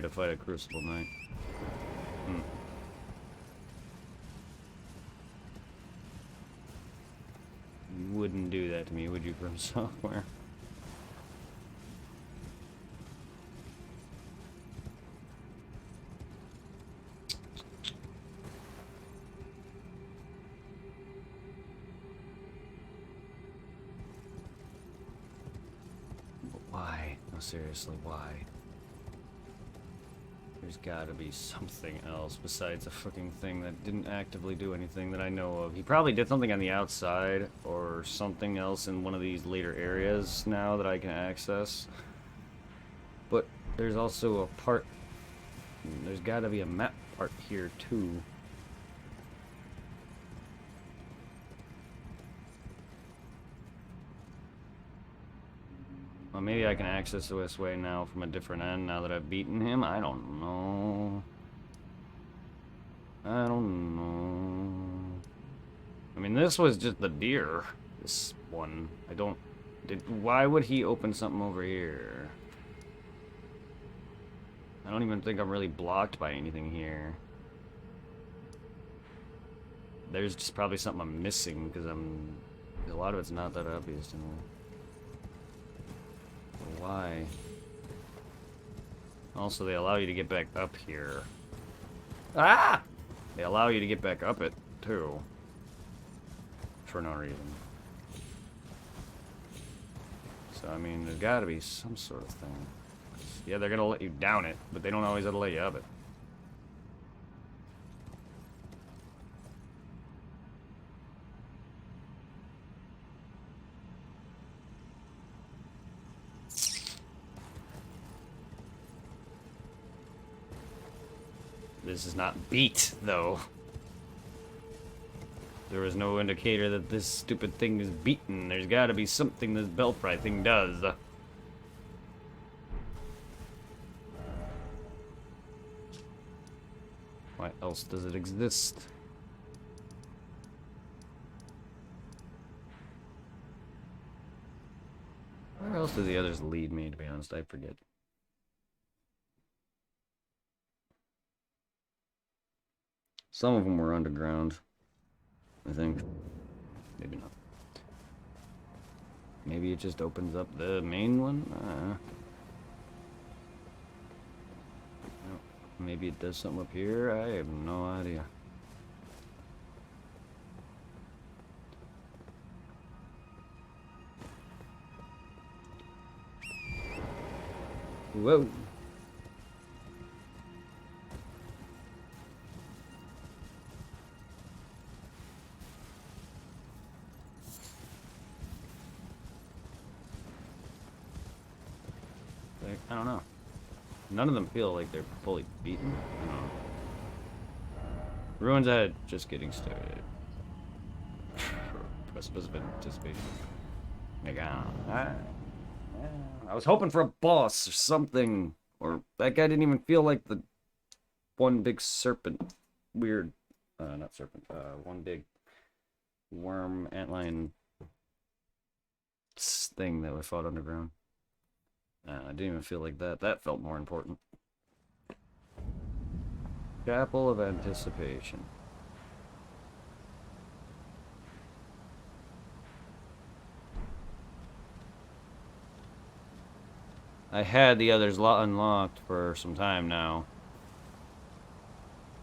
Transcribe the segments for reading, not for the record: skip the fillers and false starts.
to fight a Crucible Knight. Hmm. You wouldn't do that to me, would you, From Software? Why? No, seriously, why? There's gotta be something else besides a fucking thing that didn't actively do anything that I know of. He probably did something on the outside, or something else in one of these later areas now that I can access. But there's also a part... There's gotta be a map part here, too. Well, maybe I can access this way now from a different end now that I've beaten him. I don't know. I don't know. I mean, this was just the deer. This one. I don't... Why would he open something over here? I don't even think I'm really blocked by anything here. There's just probably something I'm missing because a lot of it's not that obvious to me. Why? Also, they allow you to get back up here. Ah! They allow you to get back up it, too. For no reason. So, I mean, there's gotta be some sort of thing. Yeah, they're gonna let you down it, but they don't always have to let you up it. This is not beat, though. There was no indicator that this stupid thing is beaten. There's gotta be something this Belfry thing does. Why else does it exist? Where else do the others lead me, to be honest? I forget. Some of them were underground, I think. Maybe not. Maybe it just opens up the main one? Maybe it does something up here? I have no idea. Whoa! I don't know. None of them feel like they're fully beaten. I don't know. Ruins ahead, just getting started. Precipice of anticipation. Like, I was hoping for a boss or something. Or that guy didn't even feel like the one big serpent. Weird. Not serpent. One big worm antlion thing that we fought underground. I didn't even feel like that. That felt more important. Chapel of Anticipation. I had the others unlocked for some time now.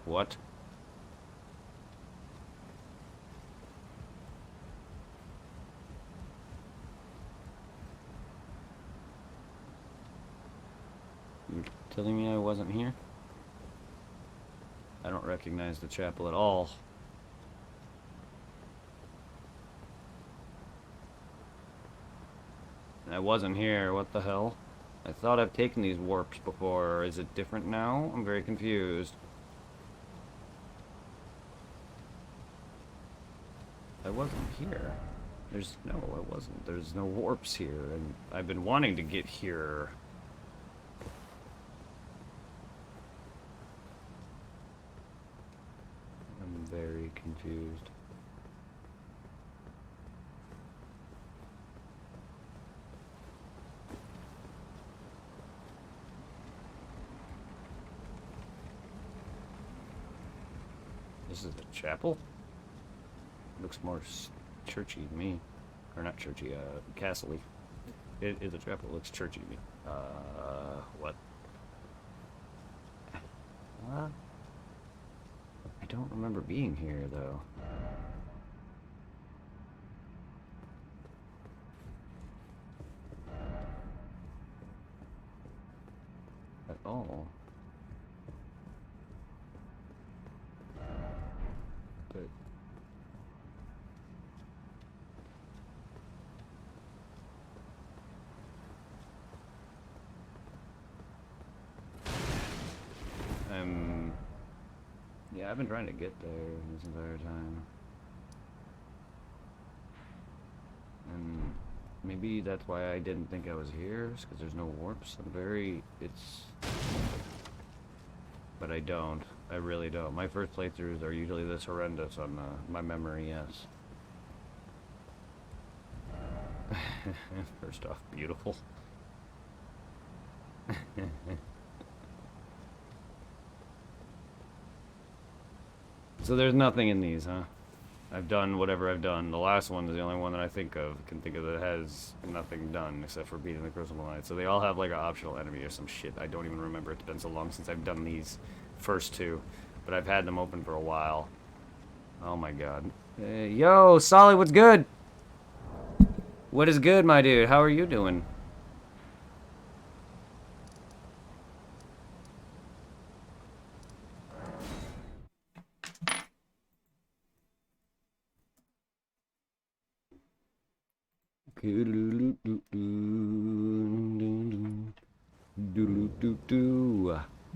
What? You're telling me I wasn't here? I don't recognize the chapel at all. I wasn't here, what the hell? I thought I've taken these warps before. Is it different now? I'm very confused. I wasn't here. No, I wasn't. There's no warps here, and I've been wanting to get here. I'm very confused. This is a chapel? Looks more churchy to me. Or not churchy, castle-y. It is a chapel. It looks churchy to me. What? What? I don't remember being here, though. At all. But... yeah, I've been trying to get there this entire time. And maybe that's why I didn't think I was here, because there's no warps. But I don't. I really don't. My first playthroughs are usually this horrendous on my memory, yes. First off, beautiful. So there's nothing in these, huh? I've done whatever I've done. The last one is the only one that I can think of that has nothing done except for beating the Crucible Knight. So they all have like an optional enemy or some shit. I don't even remember. It's been so long since I've done these first two, but I've had them open for a while. Oh my god. Hey, yo, Solid, what's good? What is good, my dude? How are you doing?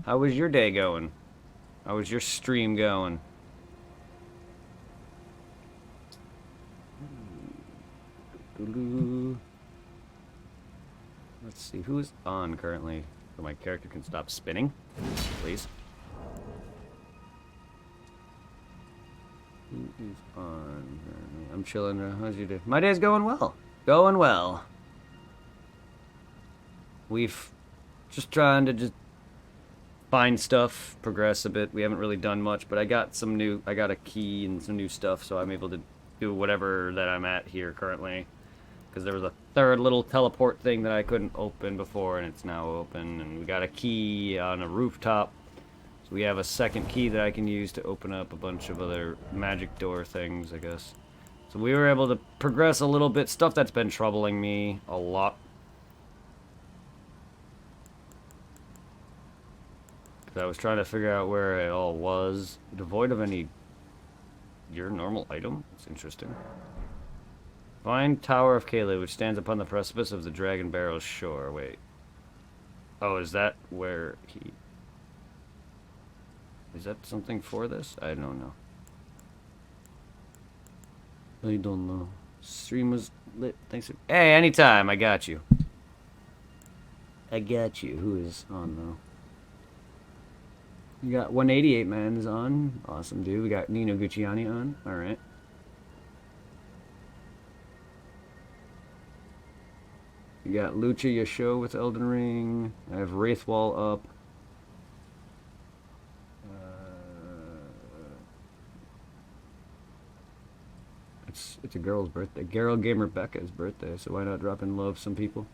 How was your day going? How was your stream going? Let's see, who is on currently? So my character can stop spinning, please. Who is on? I'm chilling. How's your day? My day's going well. Going well. We've just trying to just find stuff, progress a bit. We haven't really done much, but I got a key and some new stuff, so I'm able to do whatever that I'm at here currently. Because there was a third little teleport thing that I couldn't open before, and it's now open. And we got a key on a rooftop. So we have a second key that I can use to open up a bunch of other magic door things, I guess. So we were able to progress a little bit. Stuff that's been troubling me a lot. Because I was trying to figure out where it all was. Devoid of any... your normal item? It's interesting. Find Tower of Kayla, which stands upon the precipice of the Dragon Barrow's shore. Wait. Oh, is that where he... is that something for this? I don't know. I don't know. Stream was lit. Thanks for... hey, anytime. I got you. I got you. Who is on, though? You got 188 man is on. Awesome, dude. We got Nino Gucciani on. Alright. You got Lucha Yasho with Elden Ring. I have Wraithwall up. It's a girl's birthday. Geralt Gamer Becca's birthday, so why not drop in love some people?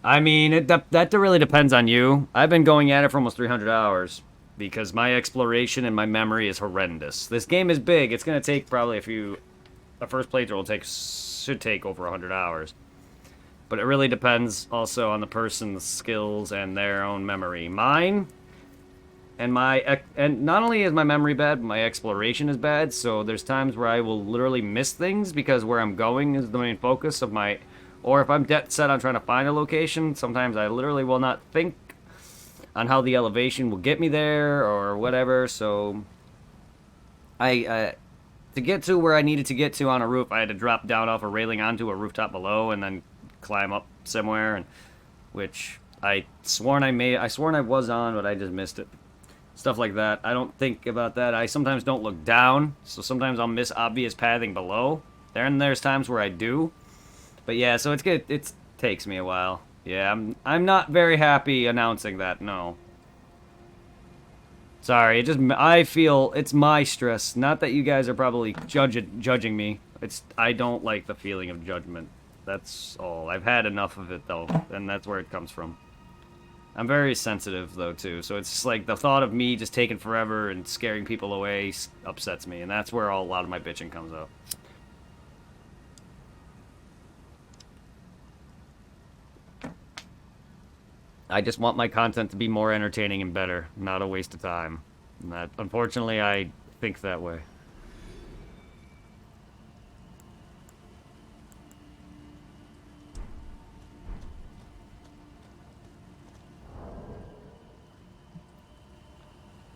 I mean, that really depends on you. I've been going at it for almost 300 hours because my exploration and my memory is horrendous. This game is big. It's going to take probably a first playthrough should take over 100 hours. But it really depends also on the person's skills and their own memory. Mine and not only is my memory bad, but my exploration is bad. So there's times where I will literally miss things because where I'm going is the main focus of my... or if I'm dead set on trying to find a location, sometimes I literally will not think on how the elevation will get me there or whatever. So to get to where I needed to get to on a roof, I had to drop down off a railing onto a rooftop below and then climb up somewhere, and which I sworn I was on, but I just missed it. Stuff like that. I don't think about that. I sometimes don't look down, so sometimes I'll miss obvious pathing below. There's times where I do. But yeah, so it's good. It takes me a while. Yeah, I'm not very happy announcing that, no. Sorry, it just I feel it's my stress. Not that you guys are probably judging me. It's I don't like the feeling of judgment. That's all. I've had enough of it though, and that's where it comes from. I'm very sensitive though too, so it's just like the thought of me just taking forever and scaring people away upsets me, and that's where a lot of my bitching comes out. I just want my content to be more entertaining and better, not a waste of time. And that, unfortunately, I think that way.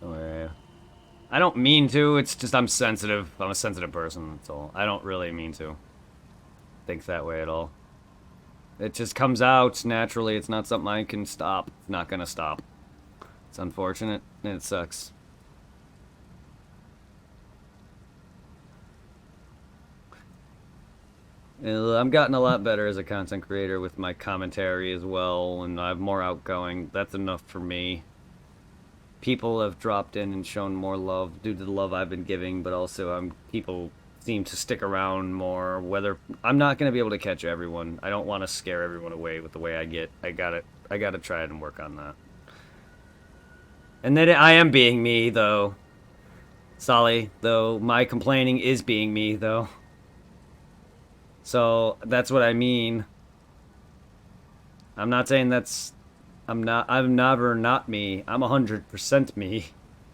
Oh, yeah. I don't mean to, it's just I'm sensitive. I'm a sensitive person, that's all. I don't really mean to think that way at all. It just comes out naturally. It's not something I can stop. It's not gonna stop. It's unfortunate, and it sucks. I'm gotten a lot better as a content creator with my commentary as well, and I'm more outgoing. That's enough for me. People have dropped in and shown more love due to the love I've been giving, but also people seem to stick around more. Whether I'm not going to be able to catch everyone. I don't want to scare everyone away with the way I get. I gotta try and work on that. And then I am being me though. Solly, though my complaining is being me though. So that's what I mean. I'm not saying I'm never not me. I'm 100% me.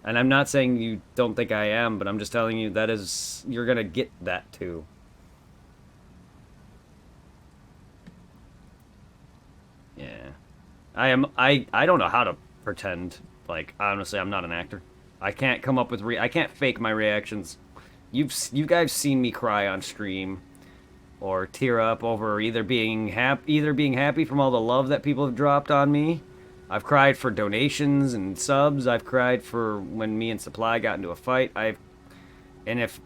And I'm not saying you don't think I am, but I'm just telling you that is, you're gonna get that too. Yeah. I don't know how to pretend. Like, honestly, I'm not an actor. I can't come up with I can't fake my reactions. You guys seen me cry on stream or tear up over either being happy from all the love that people have dropped on me. I've cried for donations and subs. I've cried for when me and Supply got into a fight. And if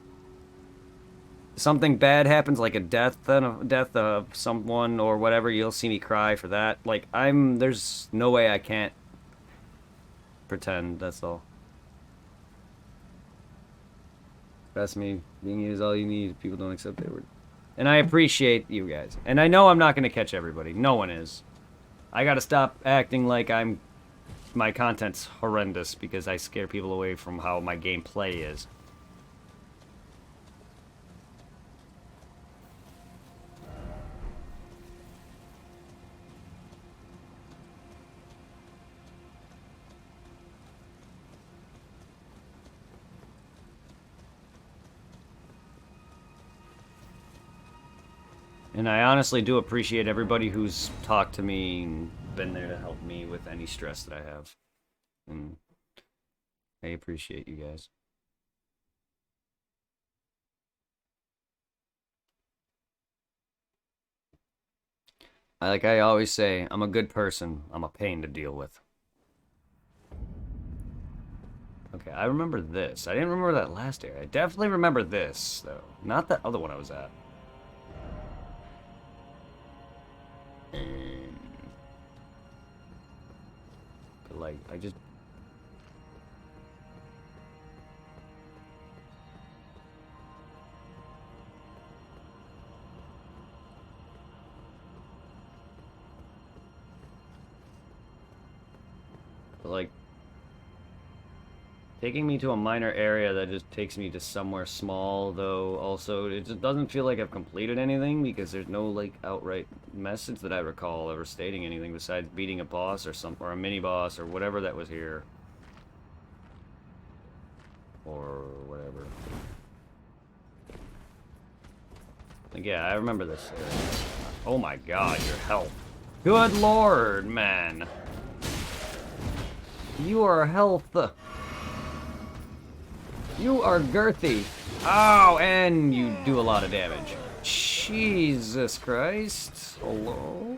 something bad happens, like a death of someone or whatever, you'll see me cry for that. Like there's no way I can't pretend. That's all. Trust me, being you is all you need. If people don't accept it. And I appreciate you guys. And I know I'm not gonna catch everybody. No one is. I gotta stop acting like my content's horrendous because I scare people away from how my gameplay is. And I honestly do appreciate everybody who's talked to me and been there to help me with any stress that I have. And I appreciate you guys. Like I always say, I'm a good person. I'm a pain to deal with. Okay, I remember this. I didn't remember that last area. I definitely remember this, though. Not that other one I was at. But like, I just... But like... Taking me to a minor area that just takes me to somewhere small, though, also, it just doesn't feel like I've completed anything, because there's no, like, outright message that I recall ever stating anything besides beating a boss or a mini-boss or whatever that was here. Or whatever. Like, yeah, I remember this area. Oh my god, your health. Good lord, man. You are health. You are girthy. Oh, and you do a lot of damage. Jesus Christ. Hello?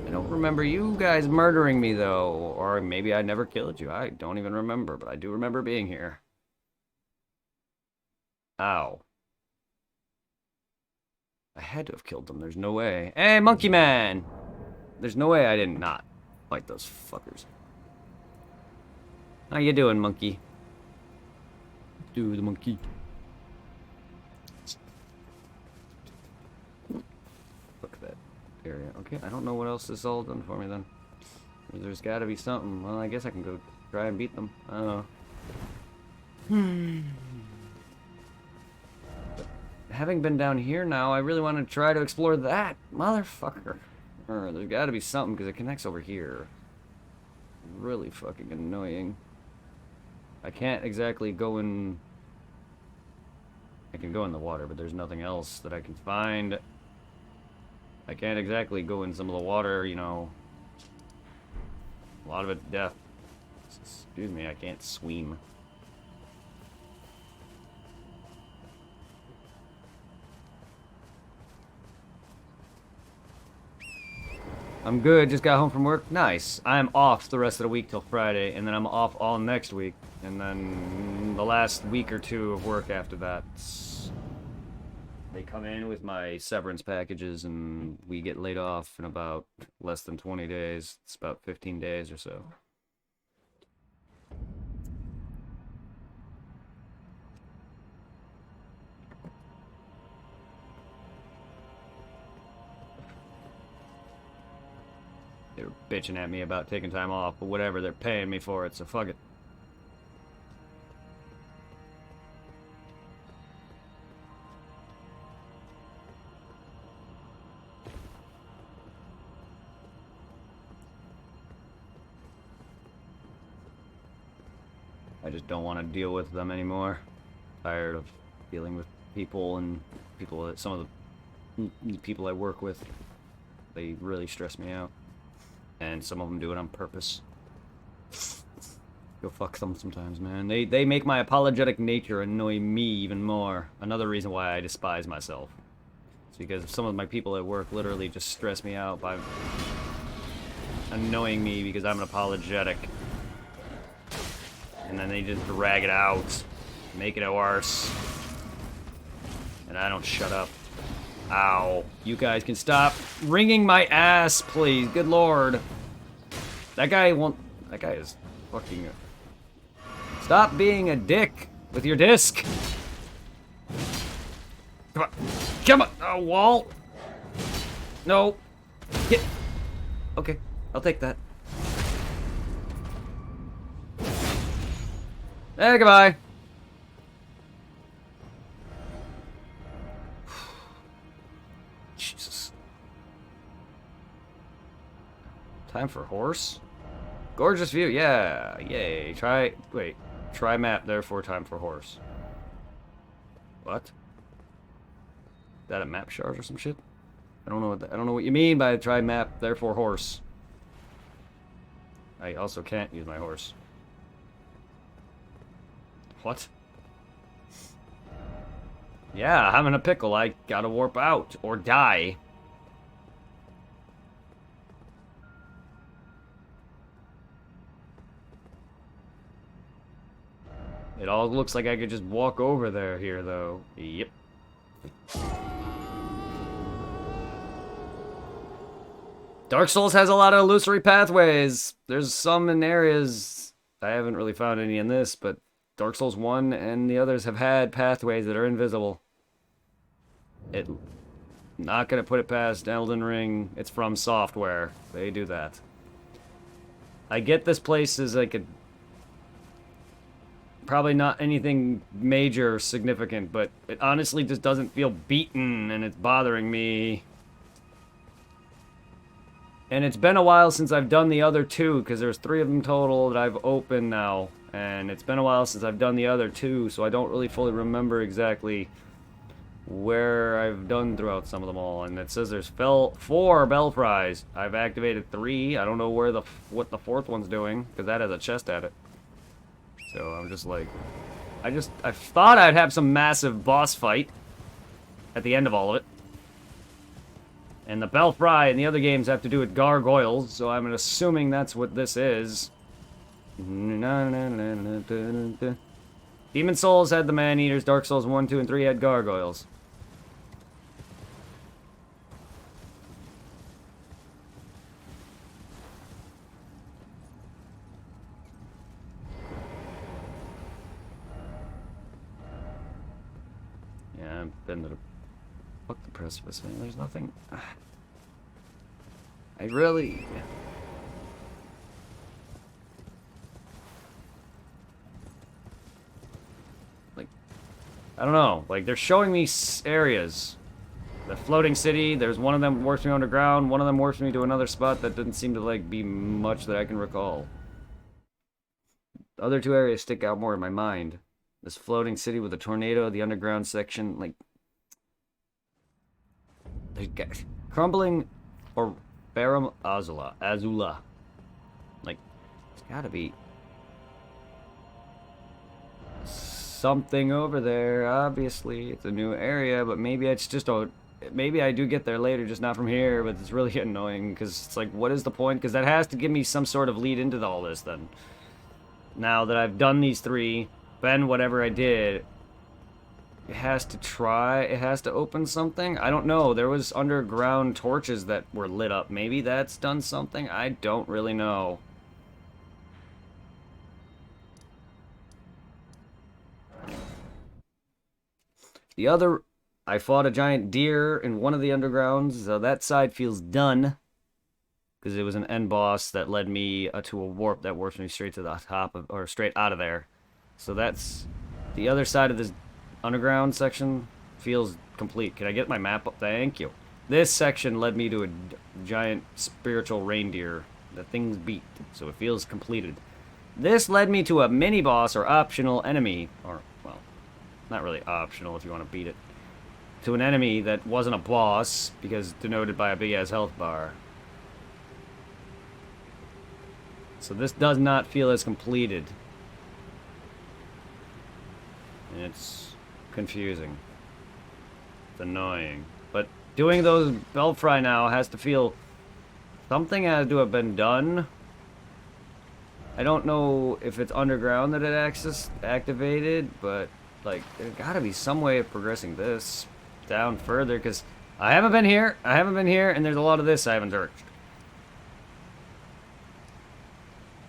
I don't remember you guys murdering me, though. Or maybe I never killed you. I don't even remember, but I do remember being here. Ow. I had to have killed them. There's no way. Hey, Monkey Man! There's no way I did not fight those fuckers. How you doing, monkey? Do the monkey. Look at that area. Okay, I don't know what else is all done for me then. There's gotta be something. Well, I guess I can go try and beat them. I don't know. But having been down here now, I really want to try to explore that. Motherfucker. There's gotta be something because it connects over here. Really fucking annoying. I can't exactly go in... I can go in the water, but there's nothing else that I can find. I can't exactly go in some of the water, you know. A lot of it's death. Excuse me, I can't swim. I'm good, just got home from work. Nice. I'm off the rest of the week till Friday, and then I'm off all next week. And then the last week or two of work after that. They come in with my severance packages, and we get laid off in about less than 20 days. It's about 15 days or so. They were bitching at me about taking time off, but whatever, they're paying me for it, so fuck it. I just don't want to deal with them anymore. Tired of dealing with people and people that some of the people I work with. They really stress me out. And some of them do it on purpose. Go fuck them sometimes, man. They make my apologetic nature annoy me even more. Another reason why I despise myself. It's because some of my people at work literally just stress me out by annoying me because I'm an apologetic. And then they just drag it out, make it worse. And I don't shut up. Ow. You guys can stop wringing my ass, please. Good lord. That guy is fucking... Stop being a dick with your disc. Come on. Come on. Oh, wall. No. Get... Okay, I'll take that. Hey, goodbye. Jesus. Time for horse? Gorgeous view, yeah. Yay. Try map, therefore time for horse. What? Is that a map shard or some shit? I don't know what you mean by try map, therefore horse. I also can't use my horse. What? Yeah, I'm in a pickle. I gotta warp out or die. It all looks like I could just walk over there here, though. Yep. Dark Souls has a lot of illusory pathways. There's some in areas. I haven't really found any in this, but Dark Souls 1 and the others have had pathways that are invisible. Not gonna put it past Elden Ring. It's from software. They do that. I get this place is like a... Probably not anything major or significant, but it honestly just doesn't feel beaten, and it's bothering me. And it's been a while since I've done the other two, because there's 3 of them total that I've opened now. And it's been a while since I've done the other 2, so I don't really fully remember exactly where I've done throughout some of them all. And it says there's 4 belfries. I've activated 3. I don't know where what the 4th one's doing, because that has a chest at it. So I'm just like... I thought I'd have some massive boss fight at the end of all of it. And the belfry in the other games have to do with gargoyles, so I'm assuming that's what this is. Demon Souls had the man-eaters, Dark Souls 1, 2, and 3 had gargoyles. been to the... Fuck the precipice, man. There's nothing... I really... Like... I don't know. Like, they're showing me areas. The floating city, there's one of them warps me underground, one of them warps me to another spot that didn't seem to, like, be much that I can recall. The other two areas stick out more in my mind. This floating city with a tornado, the underground section, like... Crumbling or Baram Azula. Like, it's gotta be something over there. Obviously, it's a new area, but maybe it's just a... Maybe I do get there later, just not from here, but it's really annoying, because it's like, what is the point? Because that has to give me some sort of lead into all this, then. Now that I've done these three, been whatever I did, it has to open something? I don't know. There was underground torches that were lit up. Maybe that's done something? I don't really know. The other... I fought a giant deer in one of the undergrounds, so that side feels done. Because it was an end boss that led me to a warp that warps me straight to the top of... Or straight out of there. So that's... The other side of this underground section feels complete. Can I get my map up? Thank you. This section led me to a giant spiritual reindeer. The thing's beat, so it feels completed. This led me to a mini-boss or optional enemy. Or, well, not really optional if you want to beat it. To an enemy that wasn't a boss, because denoted by a big-ass health bar. So this does not feel as completed. And it's confusing. It's annoying. But doing those Belfry now has to feel... Something has to have been done. I don't know if it's underground that it activated, but, like, there's gotta be some way of progressing this down further, because I haven't been here, and there's a lot of this I haven't searched.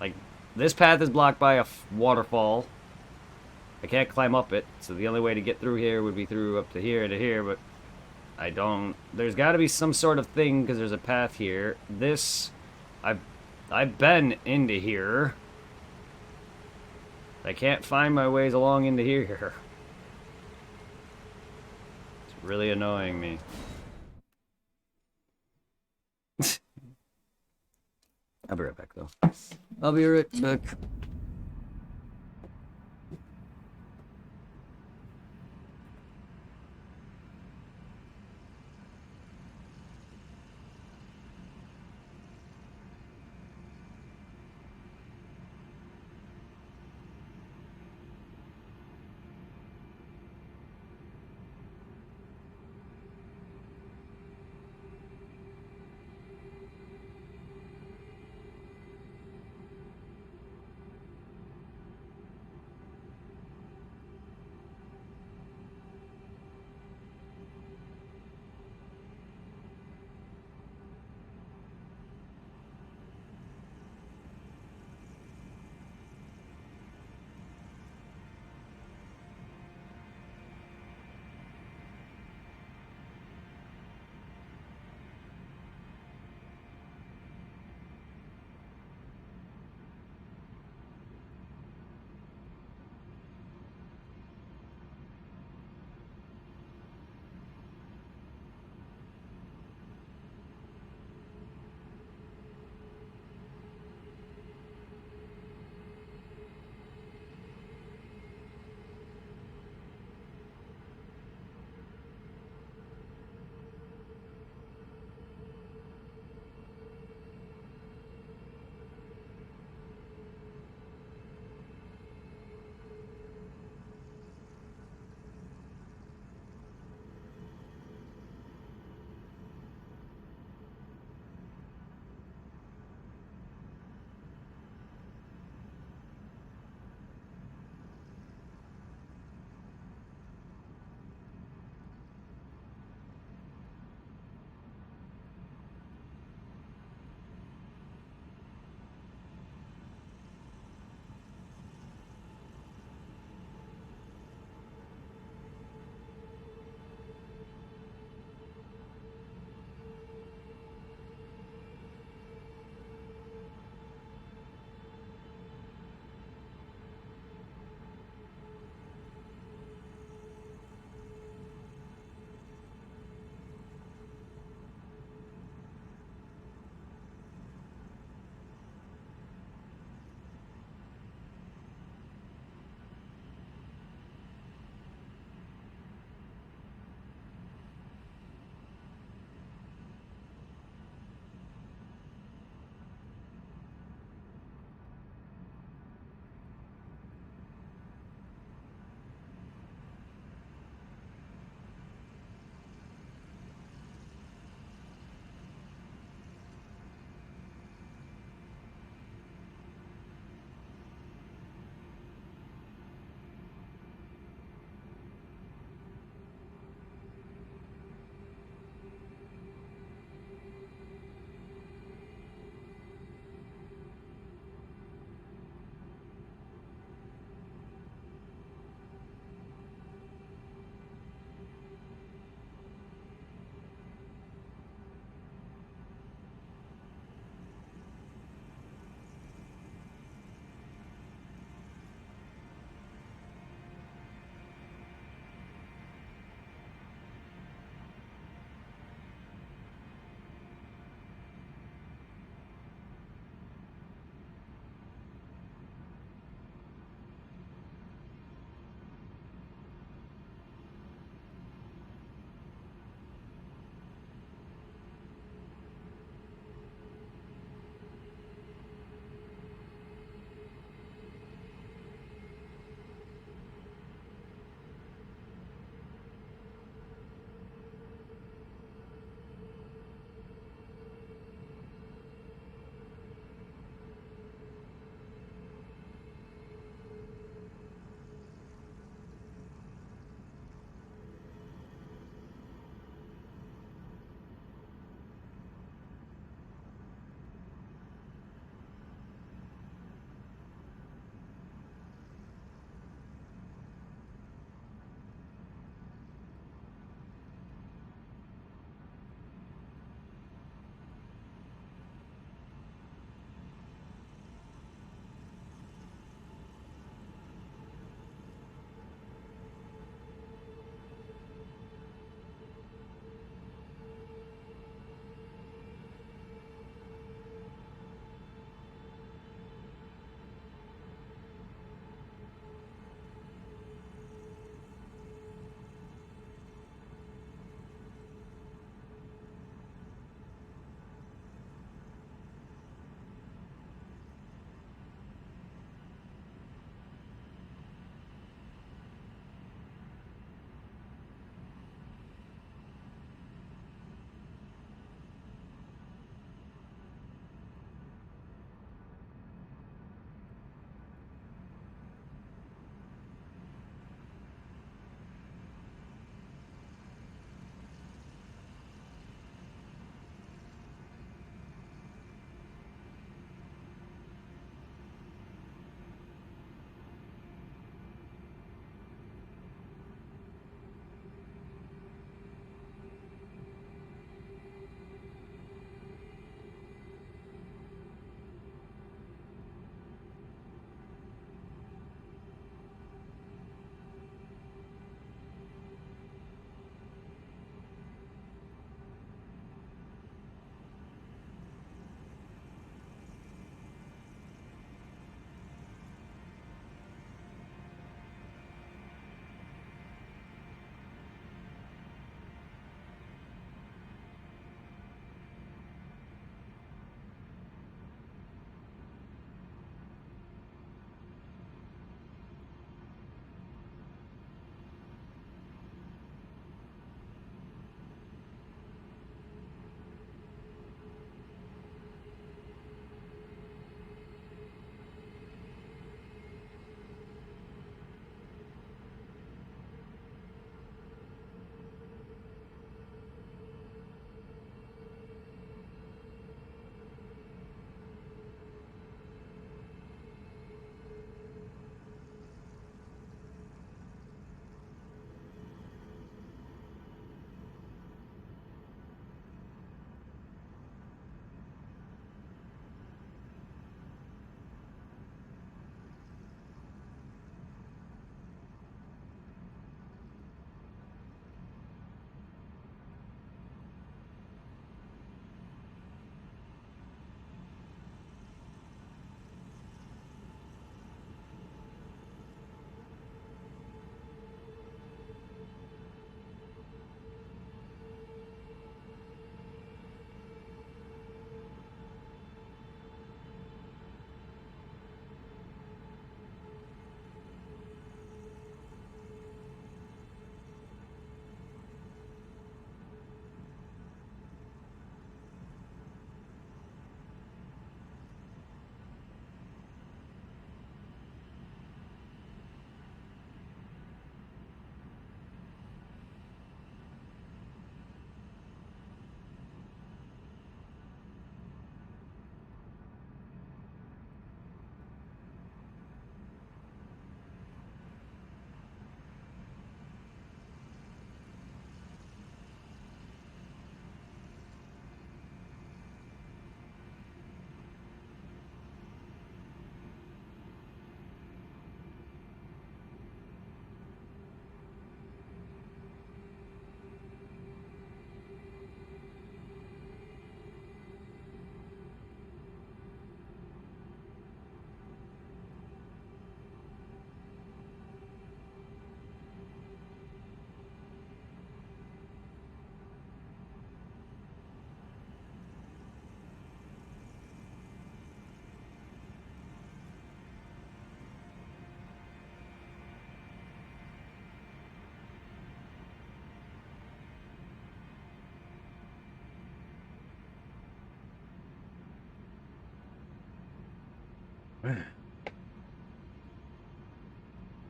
Like, this path is blocked by a waterfall. I can't climb up it, so the only way to get through here would be through up to here, but I don't... There's gotta be some sort of thing, because there's a path here. This... I've been into here. I can't find my ways along into here. It's really annoying me. I'll be right back, though. I'll be right back.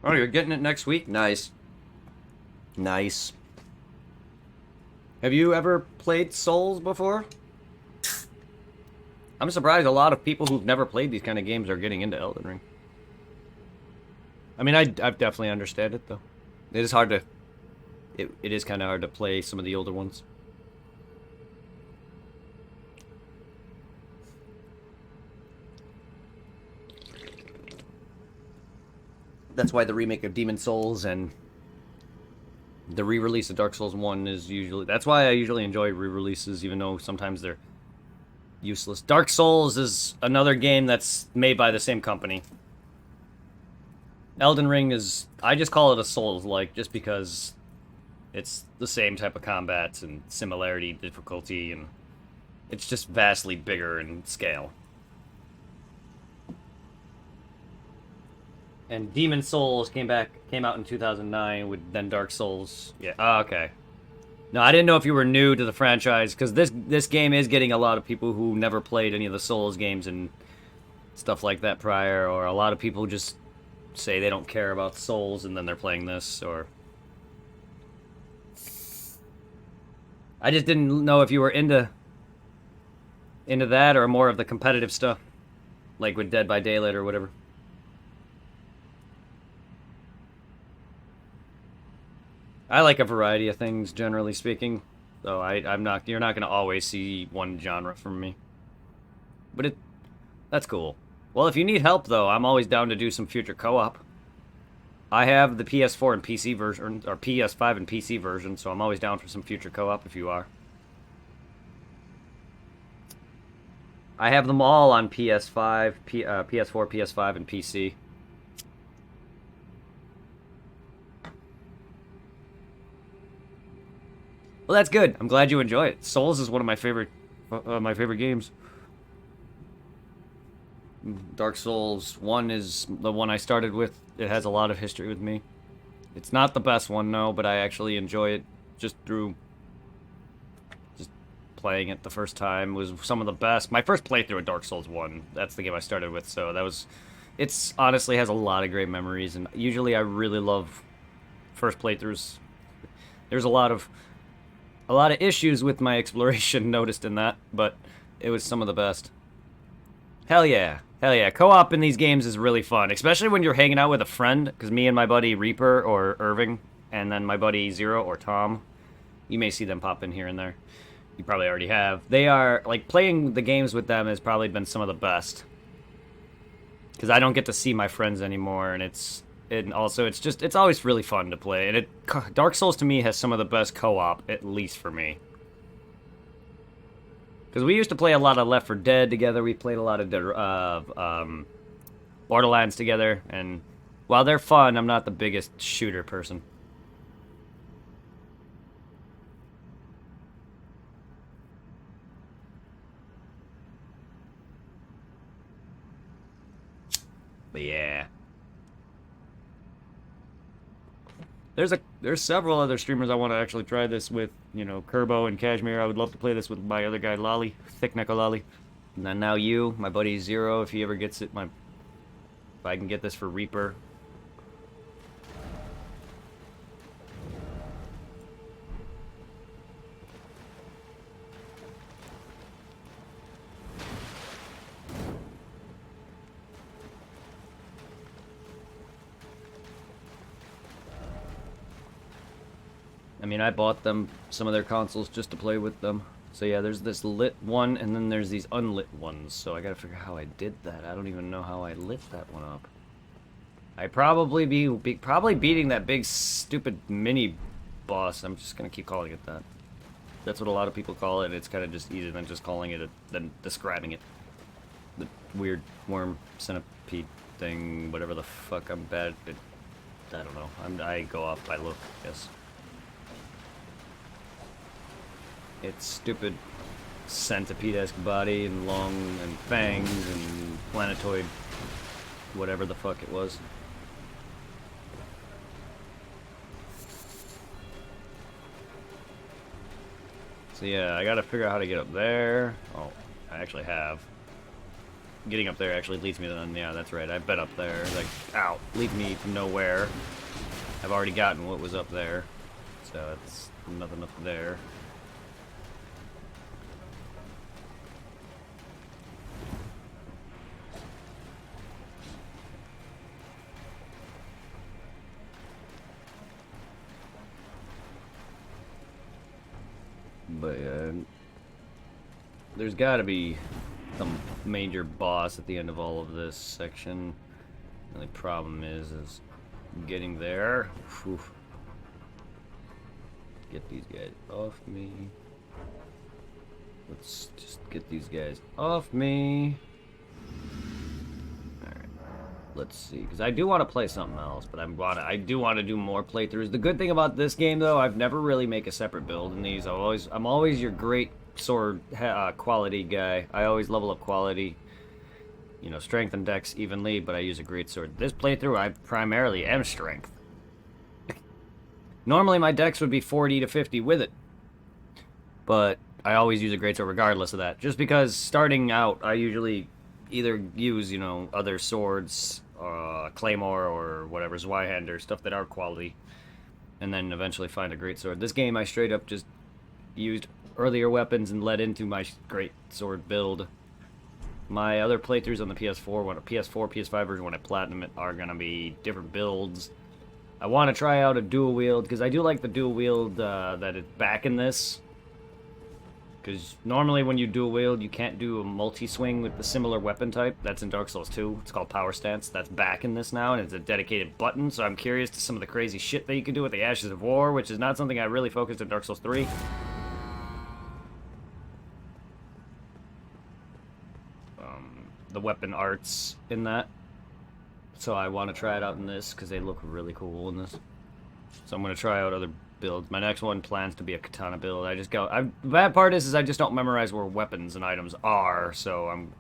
Oh, you're getting it next week? Nice. Nice. Have you ever played Souls before? I'm surprised a lot of people who've never played these kind of games are getting into Elden Ring. I mean, I've definitely understand it, though. It is hard to... It is kind of hard to play some of the older ones. That's why the remake of Demon Souls and the re-release of Dark Souls 1 is usually... That's why I usually enjoy re-releases, even though sometimes they're useless. Dark Souls is another game that's made by the same company. Elden Ring is... I just call it a Souls-like, just because it's the same type of combats and similarity, difficulty, and it's just vastly bigger in scale. And Demon Souls came out in 2009 with then Dark Souls. Yeah. Oh, okay. No, I didn't know if you were new to the franchise, because this game is getting a lot of people who never played any of the Souls games and stuff like that prior, or a lot of people just say they don't care about Souls and then they're playing this, or... I just didn't know if you were into that or more of the competitive stuff, like with Dead by Daylight or whatever. I like a variety of things, generally speaking. So you're not gonna always see one genre from me. But that's cool. Well, if you need help though, I'm always down to do some future co-op. I have the PS4 and PC version, or PS5 and PC version, so I'm always down for some future co-op if you are. I have them all on PS5, PS4, PS5, and PC. Well, that's good. I'm glad you enjoy it. Souls is one of my favorite games. Dark Souls 1 is the one I started with. It has a lot of history with me. It's not the best one, no, but I actually enjoy it just through just playing it the first time. It was some of the best. My first playthrough of Dark Souls 1, that's the game I started with, so that was... It's honestly has a lot of great memories, and usually I really love first playthroughs. There's a lot of issues with my exploration noticed in that, but it was some of the best. Hell yeah. Hell yeah. Co-op in these games is really fun, especially when you're hanging out with a friend, because me and my buddy Reaper, or Irving, and then my buddy Zero, or Tom, you may see them pop in here and there. You probably already have. They are, like, playing the games with them has probably been some of the best. Because I don't get to see my friends anymore, and it's always really fun to play. And Dark Souls to me has some of the best co-op, at least for me. Because we used to play a lot of Left 4 Dead together. We played a lot of Borderlands together. And while they're fun, I'm not the biggest shooter person. But yeah. There's several other streamers I want to actually try this with. You know, Kerbo and Kashmir. I would love to play this with my other guy, Lolly. Thick Neck of Lolly. And then now you, my buddy Zero, if he ever gets it. If I can get this for Reaper. I mean, I bought them, some of their consoles, just to play with them. So yeah, there's this lit one, and then there's these unlit ones. So I gotta figure out how I did that. I don't even know how I lit that one up. I probably probably beating that big, stupid mini boss. I'm just gonna keep calling it that. That's what a lot of people call it. It's kind of just easier than just calling it, than describing it. The weird worm centipede thing, whatever the fuck. I'm bad at, I don't know. I go off by look, I guess. Its stupid centipede-esque body and long and fangs and planetoid whatever the fuck it was. So yeah, I gotta figure out how to get up there. Oh, I actually have. getting up there actually leads me to then. Yeah, that's right. I've been up there. Like, ow, lead me to nowhere. I've already gotten what was up there, so it's nothing up there. But there's got to be some major boss at the end of all of this section. The only problem is getting there. Whew. Get these guys off me. Let's just get these guys off me. Alright. Let's see. Because I do want to play something else, but I do want to do more playthroughs. The good thing about this game, though, I've never really make a separate build in these. I'm always your great sword quality guy. I always level up quality. You know, strength and dex evenly, but I use a great sword. This playthrough, I primarily am strength. Normally, my dex would be 40 to 50 with it. But I always use a greatsword regardless of that. Just because starting out, I usually either use, you know, other swords, claymore, or whatever, Zweihander, stuff that are quality. And then eventually find a greatsword. This game, I straight up just used earlier weapons and led into my greatsword build. My other playthroughs on the PS4, PS5 version, when I platinum it, are going to be different builds. I want to try out a dual wield, because I do like the dual wield that is back in this. Because normally when you dual wield, you can't do a multi-swing with the similar weapon type. That's in Dark Souls 2. It's called Power Stance. That's back in this now, and it's a dedicated button, so I'm curious to some of the crazy shit that you can do with the Ashes of War, which is not something I really focused in Dark Souls 3. The weapon arts in that. So I want to try it out in this, because they look really cool in this. So I'm going to try out other builds. My next one plans to be a katana build. The bad part is I just don't memorize where weapons and items are, so I'm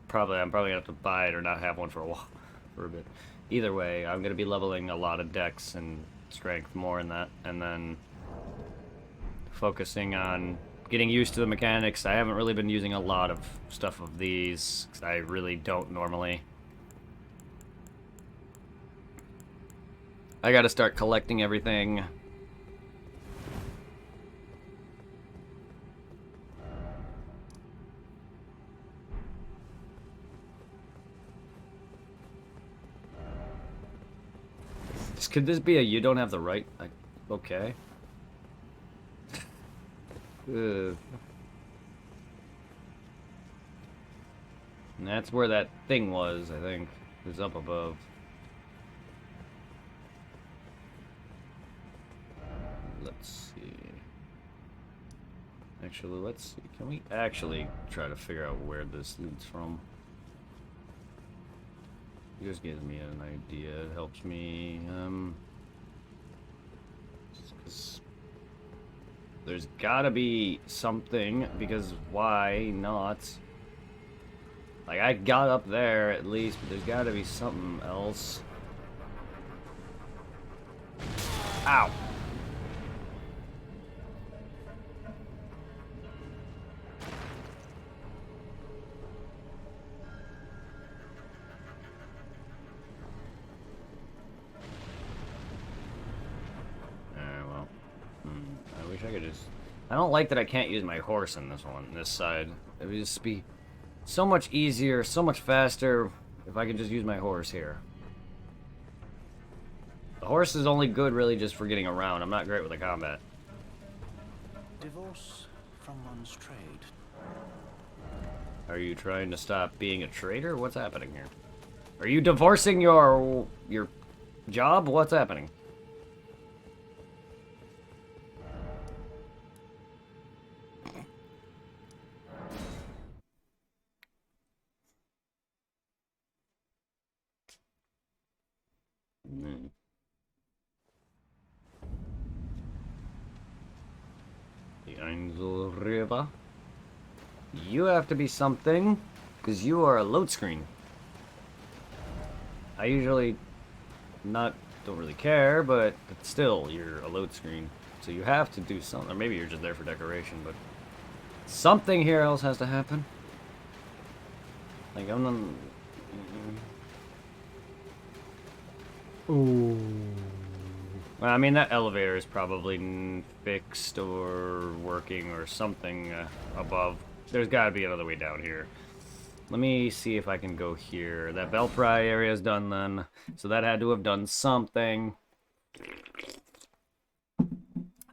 probably gonna have to buy it or not have one for a while, for a bit. Either way, I'm gonna be leveling a lot of dex and strength more in that, and then focusing on getting used to the mechanics. I haven't really been using a lot of stuff of these, because I really don't normally. I gotta start collecting everything. Could this be a you don't have the right? Okay. And that's where that thing was, I think. It was up above. Let's see. Actually, let's see. Can we actually try to figure out where this leads from? It just gives me an idea. It helps me. There's gotta be something, because why not? Like, I got up there at least, but there's gotta be something else. Ow! I don't like that I can't use my horse in this side. It would just be so much easier, so much faster if I could just use my horse here. The horse is only good really just for getting around. I'm not great with the combat. Divorce from one's trade. Are you trying to stop being a traitor? What's happening here? Are you divorcing your job? What's happening? The Angel River. You have to be something, because you are a load screen. I usually don't really care, but still, you're a load screen. So you have to do something. Or maybe you're just there for decoration, but something here else has to happen. Like, I'm not... Ooh. Well, I mean, that elevator is probably fixed or working or something above. There's got to be another way down here. Let me see if I can go here. That Belfry area is done then. So that had to have done something.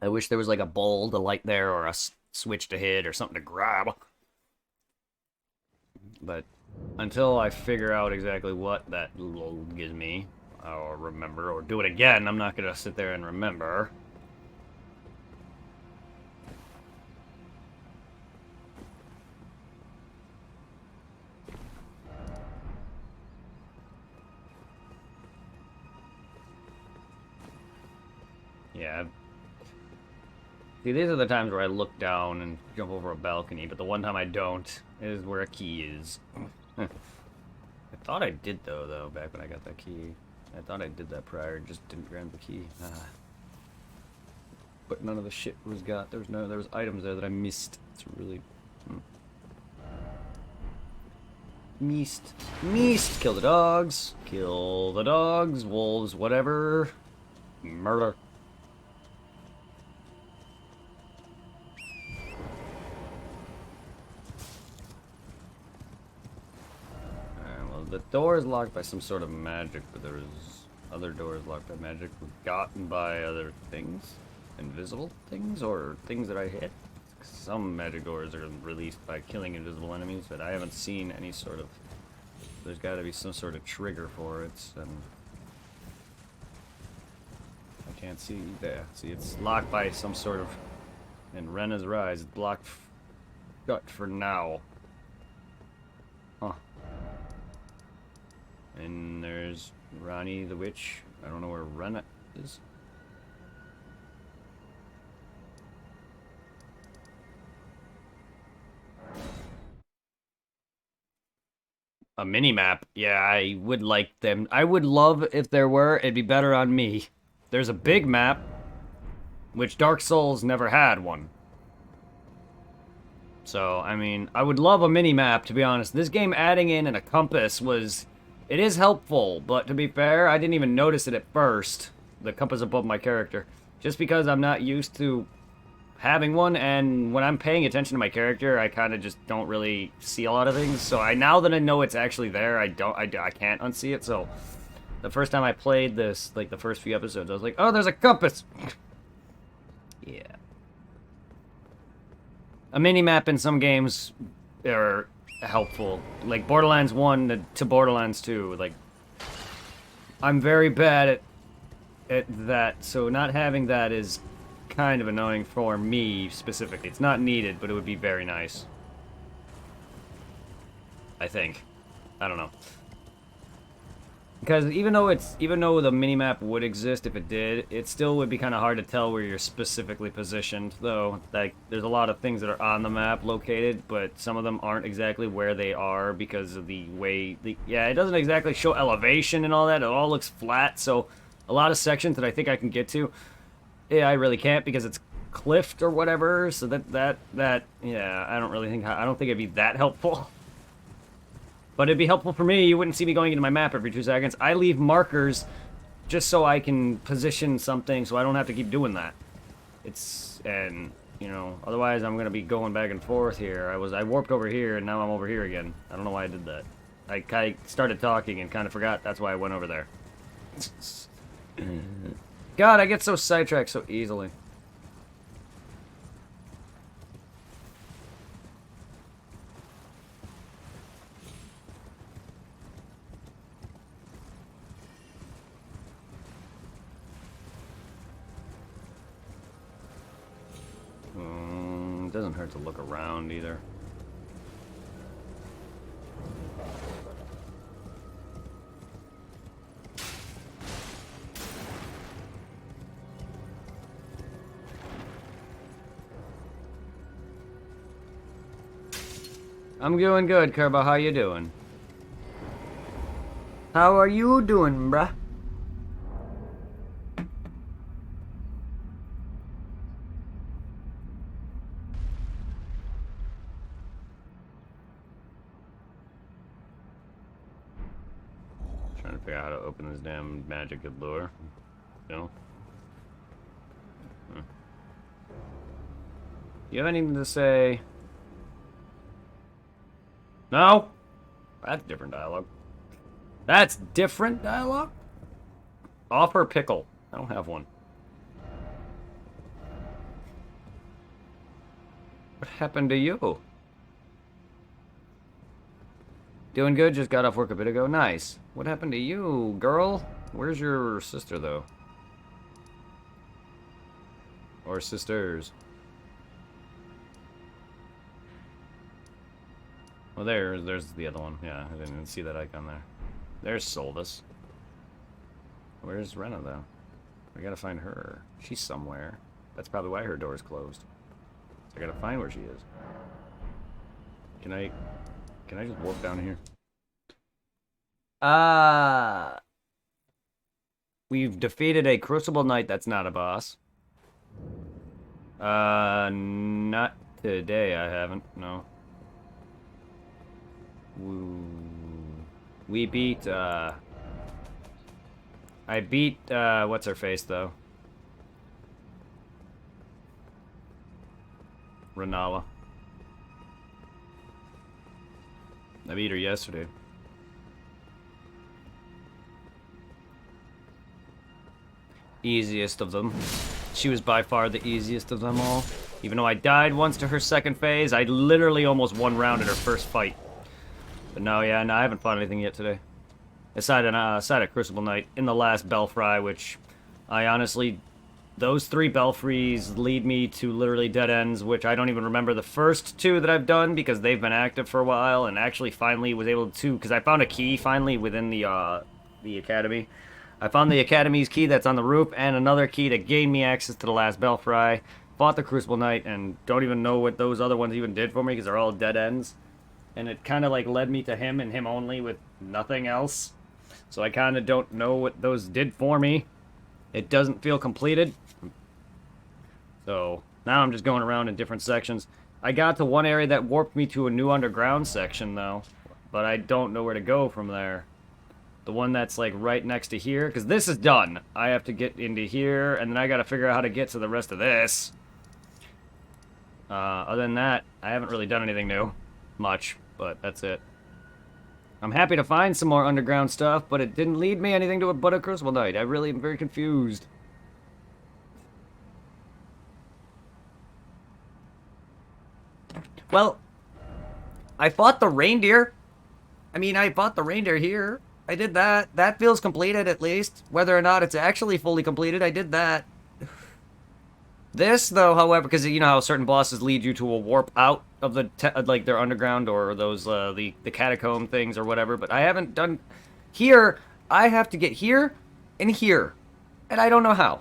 I wish there was like a bowl to light there or a switch to hit or something to grab. But until I figure out exactly what that gives me, or remember, or do it again, I'm not going to sit there and remember. Yeah. See, these are the times where I look down and jump over a balcony, but the one time I don't is where a key is. I thought I did, though, back when I got that key. I thought I did that prior, just didn't grab the key. But none of the shit was got. There was items there that I missed. It's really... Missed. Kill the dogs. Kill the dogs. Wolves, whatever. Murder. Well, the door is locked by some sort of magic, but there was other doors locked by magic gotten by other things. Invisible things, or things that I hit. Some magic doors are released by killing invisible enemies, but I haven't seen any sort of... There's got to be some sort of trigger for it, and... I can't see there. See, it's locked by some sort of... And Rena's Rise, it's blocked shut for now. Huh. And there's Ronnie the Witch. I don't know where Rena is. A mini-map? Yeah, I would like them. I would love if there were. It'd be better on me. There's a big map, which Dark Souls never had one. So, I mean, I would love a mini-map, to be honest. This game adding in a compass was... It is helpful, but to be fair, I didn't even notice it at first. The compass above my character. Just because I'm not used to having one, and when I'm paying attention to my character, I kind of just don't really see a lot of things. So now that I know it's actually there, I can't unsee it. So the first time I played this, like the first few episodes, I was like, oh, there's a compass. Yeah. A mini-map in some games are helpful. Like Borderlands 1 to Borderlands 2. Like, I'm very bad at that, so not having that is kind of annoying for me specifically. It's not needed, but it would be very nice. I think. I don't know. Because even though the minimap would exist if it did, it still would be kind of hard to tell where you're specifically positioned, though. Like, there's a lot of things that are on the map located, but some of them aren't exactly where they are because of the way... yeah, it doesn't exactly show elevation and all that. It all looks flat, so a lot of sections that I think I can get to, yeah, I really can't because it's cliffed or whatever, so that yeah, I don't think it'd be that helpful. But it'd be helpful for me. You wouldn't see me going into my map every 2 seconds. I leave markers just so I can position something so I don't have to keep doing that. And, you know, otherwise I'm going to be going back and forth here. I warped over here and now I'm over here again. I don't know why I did that. I started talking and kind of forgot that's why I went over there. God, I get so sidetracked so easily. It doesn't hurt to look around either. I'm doing good, Kerba. How you doing? How are you doing, bruh? Trying to figure out how to open this damn magic door. No. You have anything to say? No? That's different dialogue. That's different dialogue? Offer pickle. I don't have one. What happened to you? Doing good, just got off work a bit ago. Nice. What happened to you, girl? Where's your sister, though? Or sisters? Well, there's the other one. Yeah, I didn't even see that icon there. There's Solvis. Where's Rena, though? I gotta find her. She's somewhere. That's probably why her door's closed. So I gotta find where she is. Can I just walk down here? We've defeated a Crucible Knight that's not a boss. Not today, I haven't, no. We beat, I beat, what's her face, though? Renala. I beat her yesterday. Easiest of them. She was by far the easiest of them all. Even though I died once to her second phase, I literally almost one round at her first fight. But no, yeah, no, I haven't fought anything yet today. Aside a Crucible Knight in the last Belfry, which I honestly... Those 3 Belfries lead me to literally dead ends, which I don't even remember the first 2 that I've done because they've been active for a while, and actually finally was able to... Because I found a key finally within the Academy. I found the Academy's key that's on the roof, and another key that gained me access to the last Belfry. Fought the Crucible Knight, and don't even know what those other ones even did for me because they're all dead ends. And it kind of like led me to him and him only with nothing else. So I kind of don't know what those did for me. It doesn't feel completed. So now I'm just going around in different sections. I got to one area that warped me to a new underground section though. But I don't know where to go from there. The one that's like right next to here. Because this is done. I have to get into here. And then I got to figure out how to get to the rest of this. Other than that, I haven't really done anything new. Much. But that's it. I'm happy to find some more underground stuff, but it didn't lead me anything to it but a Crucible Knight. I really am very confused. Well, I fought the reindeer. I mean, I fought the reindeer here. I did that. That feels completed, at least. Whether or not it's actually fully completed, I did that. This, though, however, because you know how certain bosses lead you to a warp out of the, like, their underground or those, the catacomb things or whatever, but I haven't done... Here, I have to get here and here, and I don't know how.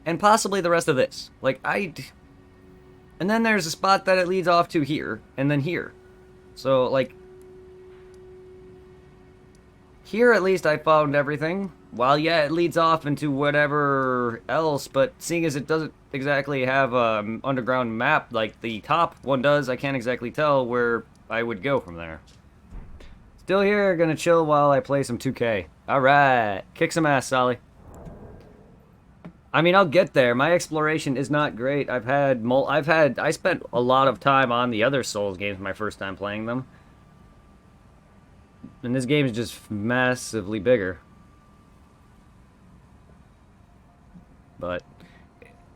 And possibly the rest of this. Like, and then there's a spot that it leads off to here, and then here. So, like... Here, at least, I found everything. Well, yeah, it leads off into whatever else, but seeing as it doesn't exactly have an underground map like the top one does, I can't exactly tell where I would go from there. Still here, gonna chill while I play some 2K. Alright, kick some ass, Solly. I mean, I'll get there. My exploration is not great. I spent a lot of time on the other Souls games my first time playing them. And this game is just massively bigger. But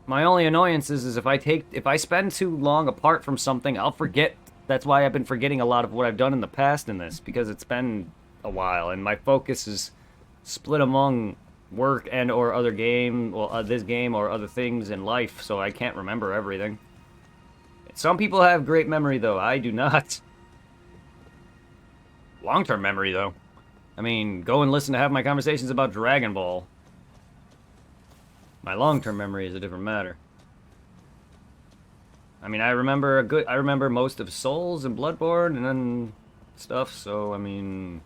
my only annoyance is if I spend too long apart from something, I'll forget. That's why I've been forgetting a lot of what I've done in the past in this, because it's been a while, and my focus is split among work and or other game, well, this game or other things in life, so I can't remember everything. Some people have great memory, though. I do not. Long-term memory, though. I mean, go and listen to have my conversations about Dragon Ball. My long-term memory is a different matter. I mean, I remember most of Souls and Bloodborne and then stuff, so, I mean...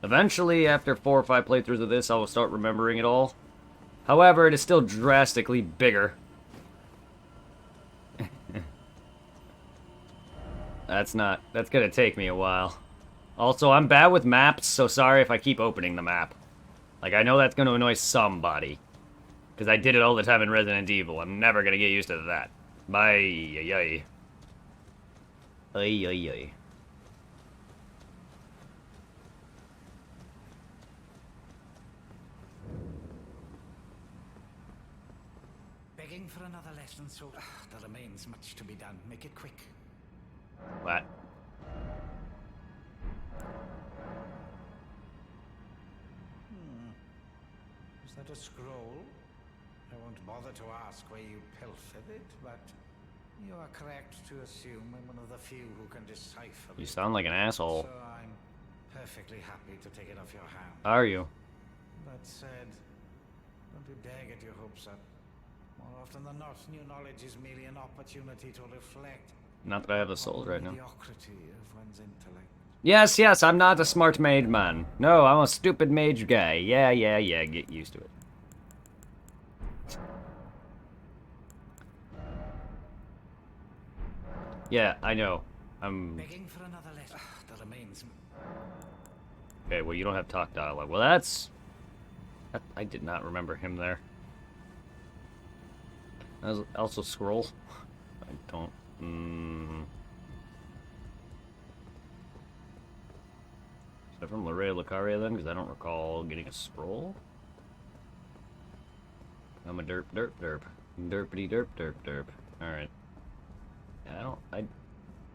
Eventually, after 4 or 5 playthroughs of this, I will start remembering it all. However, it is still drastically bigger. That's gonna take me a while. Also, I'm bad with maps, so sorry if I keep opening the map. Like, I know that's going to annoy somebody. Because I did it all the time in Resident Evil. I'm never going to get used to that. Bye. Ay, ay. Ay, ay, ay. Begging for another lesson, so there remains much to be done. Make it quick. What? Is that a scroll? I won't bother to ask where you pilfered it, but you are correct to assume I'm one of the few who can decipher You it. sound like an asshole. So I'm perfectly happy to take it off your hand. Are you? That said, don't you dare get your hopes up. More often than not, new knowledge is merely an opportunity to reflect. Not that I have the souls right now. Mediocrity of one's intellect. Yes, yes, I'm not a smart mage man. No, I'm a stupid mage guy. Yeah, yeah, yeah, get used to it. Yeah, I know. I'm... Begging for another lesson. There remains... Okay, well, you don't have talk dialogue. Well, that's... I did not remember him there. Also scroll. I don't... Is that from Larea Lucaria then? Because I don't recall getting a scroll. I'm a derp derp derp. Derpity derp derp derp. Alright. I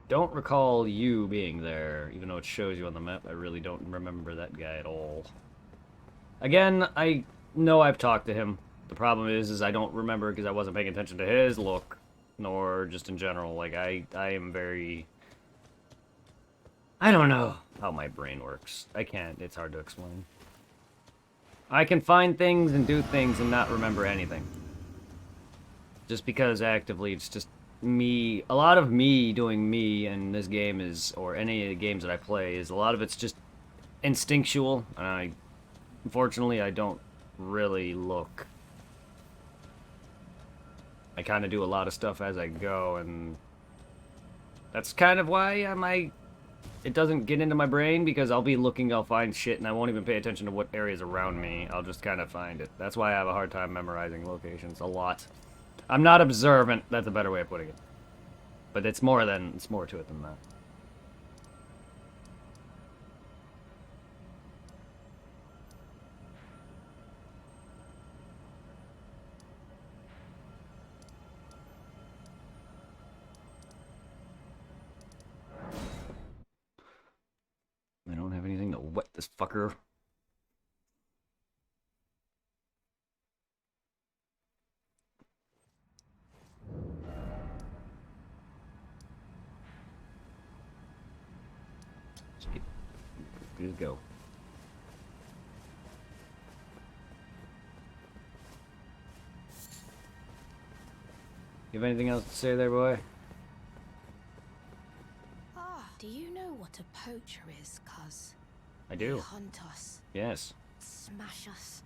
don't recall you being there, even though it shows you on the map. I really don't remember that guy at all. Again, I know I've talked to him. The problem is I don't remember because I wasn't paying attention to his look, nor just in general. Like, I am very... I don't know how my brain works. I can't. It's hard to explain. I can find things and do things and not remember anything. Just because actively it's just me... A lot of me doing me in this game is, or any of the games that I play, is a lot of it's just instinctual. And unfortunately, I don't really look. I kind of do a lot of stuff as I go, and that's kind of why it doesn't get into my brain, because I'll be looking, I'll find shit, and I won't even pay attention to what areas around me. I'll just kind of find it. That's why I have a hard time memorizing locations a lot. I'm not observant, that's a better way of putting it. But it's more to it than that. I don't have anything to wet this fucker. Just go. You have anything else to say there, boy? Do you know what a poacher is, cuz? I do. They hunt us, Yes. smash us,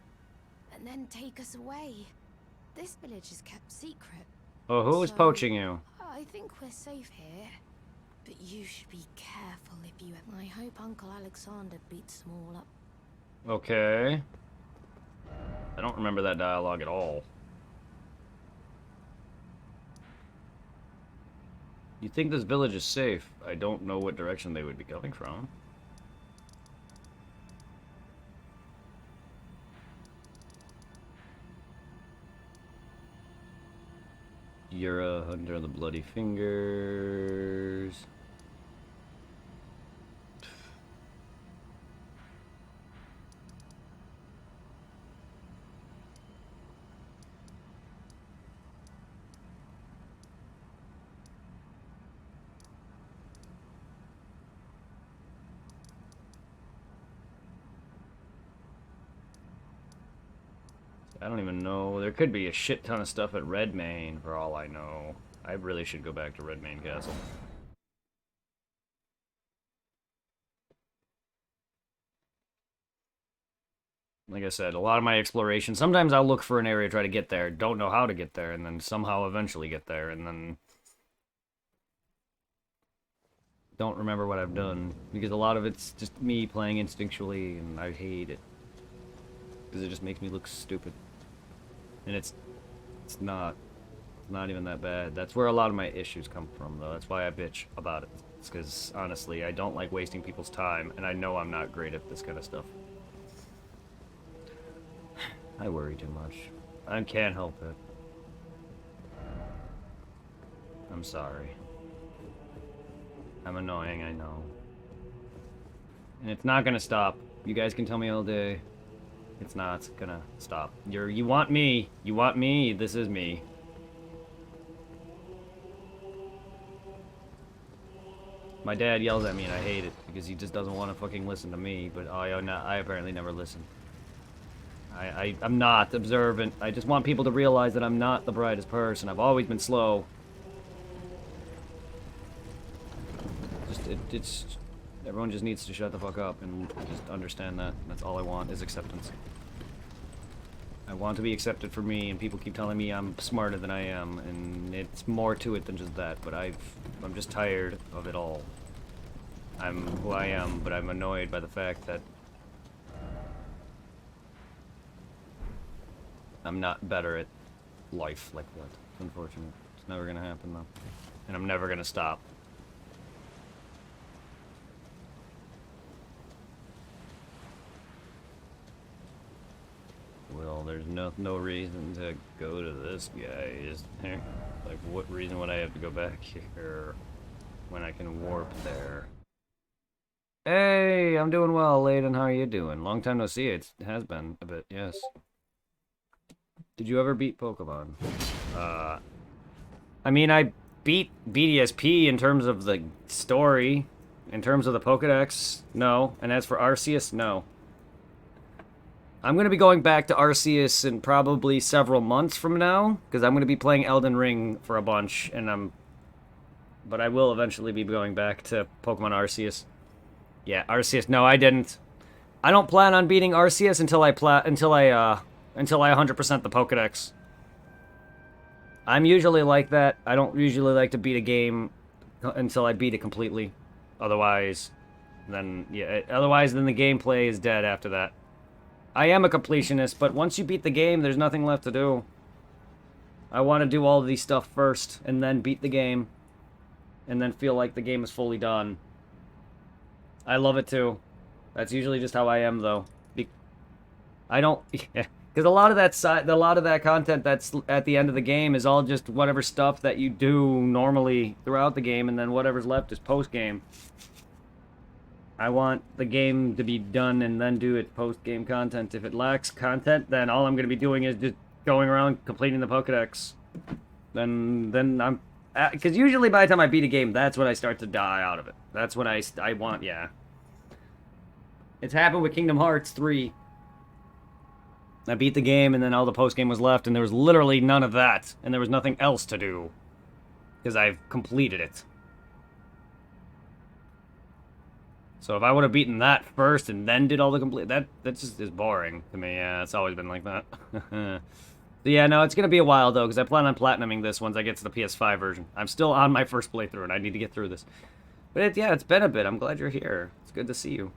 and then take us away. This village is kept secret. Oh, who is So, poaching you? I think we're safe here. But you should be careful if you... I hope Uncle Alexander beats them all up. Okay. I don't remember that dialogue at all. You think this village is safe? I don't know what direction they would be coming from. You're a hunter of the bloody fingers. I don't even know. There could be a shit ton of stuff at Redmane, for all I know. I really should go back to Redmane Castle. Like I said, a lot of my exploration, sometimes I'll look for an area, try to get there, don't know how to get there, and then somehow eventually get there, and then... don't remember what I've done. Because a lot of it's just me playing instinctually, and I hate it. Because it just makes me look stupid. And it's not even that bad. That's where a lot of my issues come from, though. That's why I bitch about it. It's because, honestly, I don't like wasting people's time, and I know I'm not great at this kind of stuff. I worry too much. I can't help it. I'm sorry. I'm annoying, I know. And it's not gonna stop. You guys can tell me all day. It's not gonna stop. You want me. You want me. This is me. My dad yells at me and I hate it because he just doesn't want to fucking listen to me, but I apparently never listen. I'm not observant. I just want people to realize that I'm not the brightest person. I've always been slow. Everyone just needs to shut the fuck up and just understand that. That's all I want is acceptance. I want to be accepted for me, and people keep telling me I'm smarter than I am, and it's more to it than just that, but I'm just tired of it all. I'm who I am, but I'm annoyed by the fact that I'm not better at life like that. It's unfortunate. It's never gonna happen, though. And I'm never gonna stop. Well, there's no reason to go to this guy, is there? Like, what reason would I have to go back here when I can warp there? Hey, I'm doing well, Layden. How are you doing? Long time no see. It has been a bit, yes. Did you ever beat Pokemon? I mean, I beat BDSP in terms of the story. In terms of the Pokedex, no. And as for Arceus, no. I'm going to be going back to Arceus in probably several months from now, because I'm going to be playing Elden Ring for a bunch, but I will eventually be going back to Pokemon Arceus. Yeah, Arceus. No, I didn't. I don't plan on beating Arceus until I 100% the Pokedex. I'm usually like that. I don't usually like to beat a game until I beat it completely. Otherwise, then the gameplay is dead after that. I am a completionist, but once you beat the game, there's nothing left to do. I want to do all of these stuff first, and then beat the game, and then feel like the game is fully done. I love it too. That's usually just how I am, though. I don't, because a lot of that content that's at the end of the game is all just whatever stuff that you do normally throughout the game, and then whatever's left is post game. I want the game to be done and then do it post-game content. If it lacks content, then all I'm going to be doing is just going around completing the Pokedex. Then I'm... Because usually by the time I beat a game, that's when I start to die out of it. That's when I want, yeah. It's happened with Kingdom Hearts 3. I beat the game, and then all the post-game was left, and there was literally none of that. And there was nothing else to do. Because I've completed it. So if I would have beaten that first and then did all the complete... That just is boring to me. Yeah, it's always been like that. So yeah, no, it's going to be a while, though, because I plan on platinuming this once I get to the PS5 version. I'm still on my first playthrough, and I need to get through this. But yeah, it's been a bit. I'm glad you're here. It's good to see you.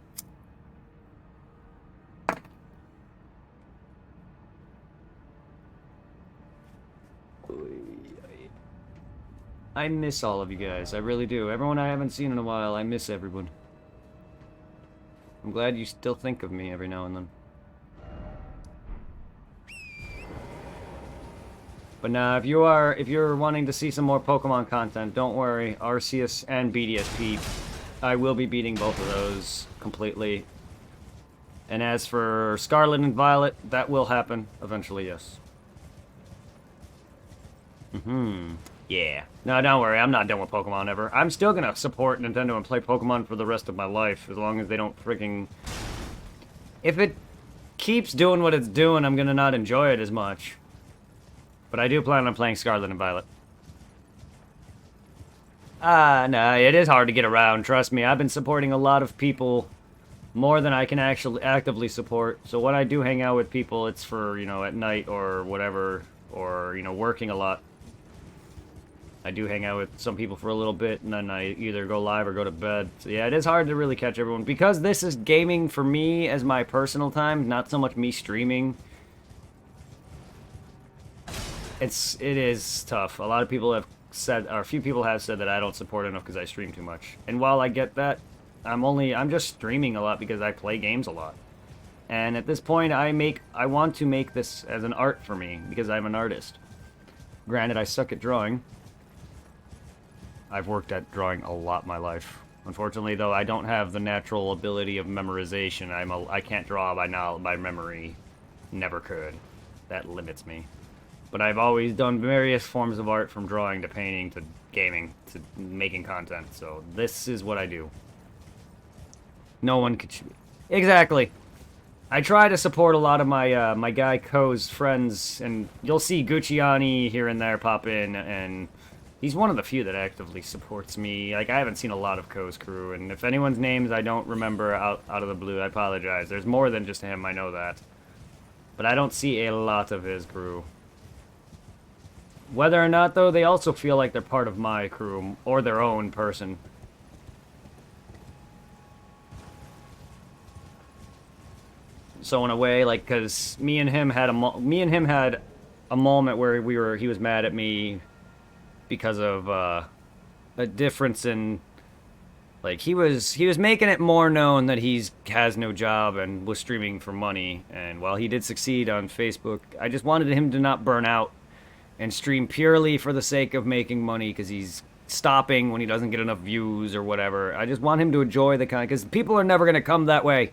I miss all of you guys. I really do. Everyone I haven't seen in a while, I miss everyone. I'm glad you still think of me every now and then. But nah, if you're wanting to see some more Pokemon content, don't worry. Arceus and BDSP, I will be beating both of those completely. And as for Scarlet and Violet, that will happen eventually, yes. Yeah. No, don't worry. I'm not done with Pokemon ever. I'm still gonna support Nintendo and play Pokemon for the rest of my life, as long as they don't freaking... If it keeps doing what it's doing, I'm gonna not enjoy it as much. But I do plan on playing Scarlet and Violet. No, it is hard to get around, trust me. I've been supporting a lot of people more than I can actually actively support. So when I do hang out with people, it's for, you know, at night or whatever, or, you know, working a lot. I do hang out with some people for a little bit, and then I either go live or go to bed. So yeah, it is hard to really catch everyone. Because this is gaming for me as my personal time, not so much me streaming. It is tough. A lot of people have said, or a few people have said that I don't support enough because I stream too much. And while I get that, I'm just streaming a lot because I play games a lot. And at this point, I want to make this as an art for me because I'm an artist. Granted, I suck at drawing. I've worked at drawing a lot in my life. Unfortunately, though, I don't have the natural ability of memorization. I can't draw by memory. Never could. That limits me. But I've always done various forms of art, from drawing to painting to gaming to making content. So this is what I do. No one could... Exactly. I try to support a lot of my my guy Ko's friends, and you'll see Gucciani here and there pop in, and he's one of the few that actively supports me. Like, I haven't seen a lot of Ko's crew, and if anyone's names I don't remember out of the blue, I apologize. There's more than just him, I know that. But I don't see a lot of his crew. Whether or not, though, they also feel like they're part of my crew, or their own person. So in a way, like, because me and him had a moment where he was mad at me because of a difference in, like, he was making it more known that has no job and was streaming for money. And while he did succeed on Facebook, I just wanted him to not burn out and stream purely for the sake of making money because he's stopping when he doesn't get enough views or whatever. I just want him to enjoy the kind, because people are never going to come that way.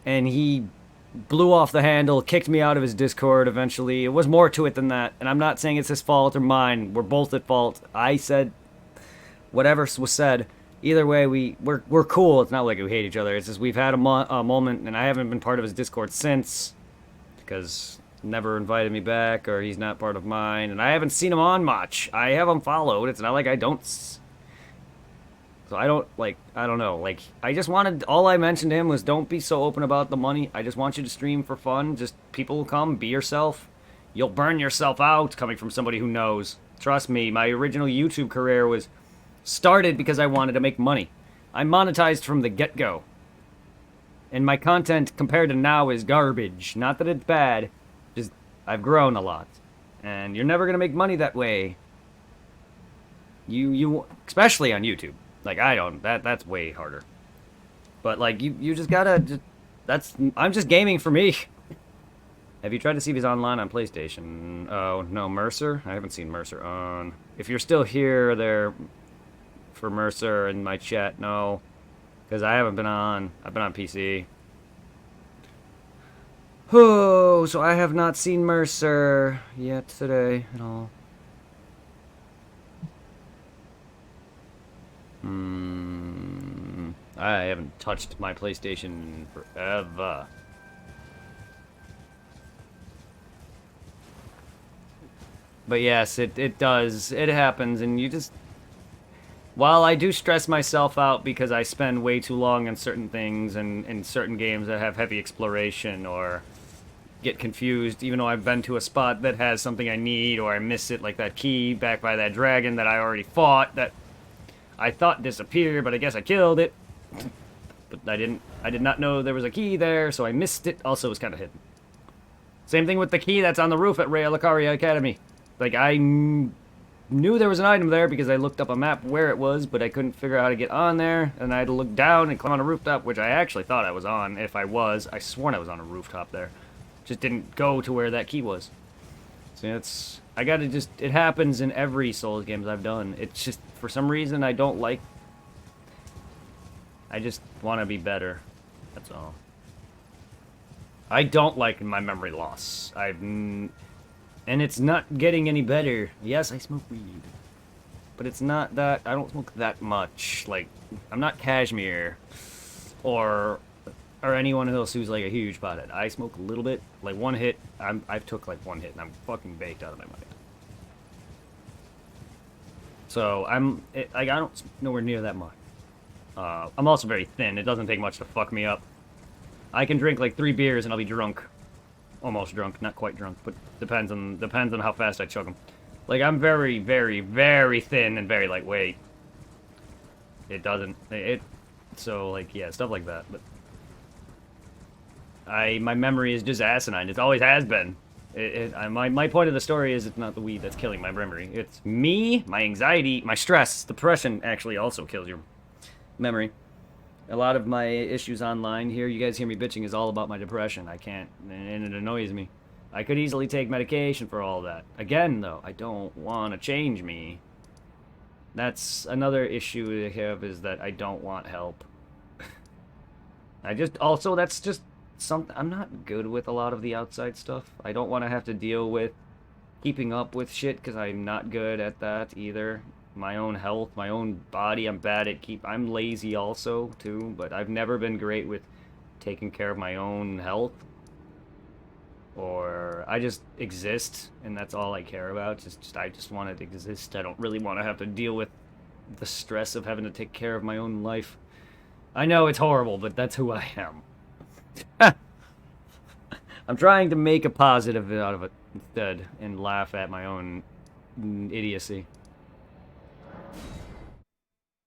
And he blew off the handle, kicked me out of his Discord eventually. It was more to it than that. And I'm not saying it's his fault or mine. We're both at fault. I said whatever was said. Either way, we're cool. It's not like we hate each other. It's just we've had a moment, and I haven't been part of his Discord since, because never invited me back, or he's not part of mine, and I haven't seen him on much. I have him followed. It's not like I don't. So I don't, like, I don't know. Like, I just wanted, all I mentioned to him was, don't be so open about the money. I just want you to stream for fun. Just, people will come, be yourself. You'll burn yourself out, coming from somebody who knows. Trust me, my original YouTube career was started because I wanted to make money. I monetized from the get-go. And my content, compared to now, is garbage. Not that it's bad. Just, I've grown a lot. And you're never gonna make money that way. You especially on YouTube. Like, I don't, that's way harder. But, like, you just gotta, I'm just gaming for me. Have you tried to see if he's online on PlayStation? Oh, no, Mercer? I haven't seen Mercer on. If you're still here there for Mercer in my chat, no. Because I haven't been on, I've been on PC. Oh, so I have not seen Mercer yet today at all. I haven't touched my PlayStation forever. But yes, it does. It happens, and you just... While I do stress myself out because I spend way too long on certain things and in certain games that have heavy exploration, or get confused, even though I've been to a spot that has something I need, or I miss it, like that key back by that dragon that I already fought, that I thought disappeared, but I guess I killed it. But I did not know there was a key there, so I missed it. Also, it was kind of hidden. Same thing with the key that's on the roof at Raya Lucaria Academy. Like, I knew there was an item there because I looked up a map where it was, but I couldn't figure out how to get on there, and I had to look down and climb on a rooftop, which I actually thought I was on. If I was, I sworn I was on a rooftop there. Just didn't go to where that key was. So it's... I gotta just... It happens in every Souls games I've done. It's just, for some reason, I don't like... I just want to be better. That's all. I don't like my memory loss. And it's not getting any better. Yes, I smoke weed. But it's not that... I don't smoke that much. Like, I'm not Kashmir. Or anyone else who's, like, a huge pothead. I smoke a little bit. Like, one hit. I've took, like, one hit, and I'm fucking baked out of my mind. So, I don't nowhere near that much. I'm also very thin. It doesn't take much to fuck me up. I can drink, like, 3 beers, and I'll be drunk. Almost drunk. Not quite drunk, but depends on how fast I chug them. Like, I'm very, very, very thin and very lightweight. It doesn't... So, like, yeah, stuff like that. But my memory is just asinine. It always has been. My point of the story is it's not the weed that's killing my memory. It's me, my anxiety, my stress. Depression actually also kills your memory. A lot of my issues online here, you guys hear me bitching, is all about my depression. I can't, and it annoys me. I could easily take medication for all that. Again, though, I don't want to change me. That's another issue I have, is that I don't want help. That's just something, I'm not good with a lot of the outside stuff. I don't want to have to deal with keeping up with shit, because I'm not good at that either. My own health, my own body, I'm bad at I'm lazy also, too, but I've never been great with taking care of my own health. Or I just exist, and that's all I care about. I just want to exist. I don't really want to have to deal with the stress of having to take care of my own life. I know it's horrible, but that's who I am. I'm trying to make a positive out of it instead, and laugh at my own idiocy.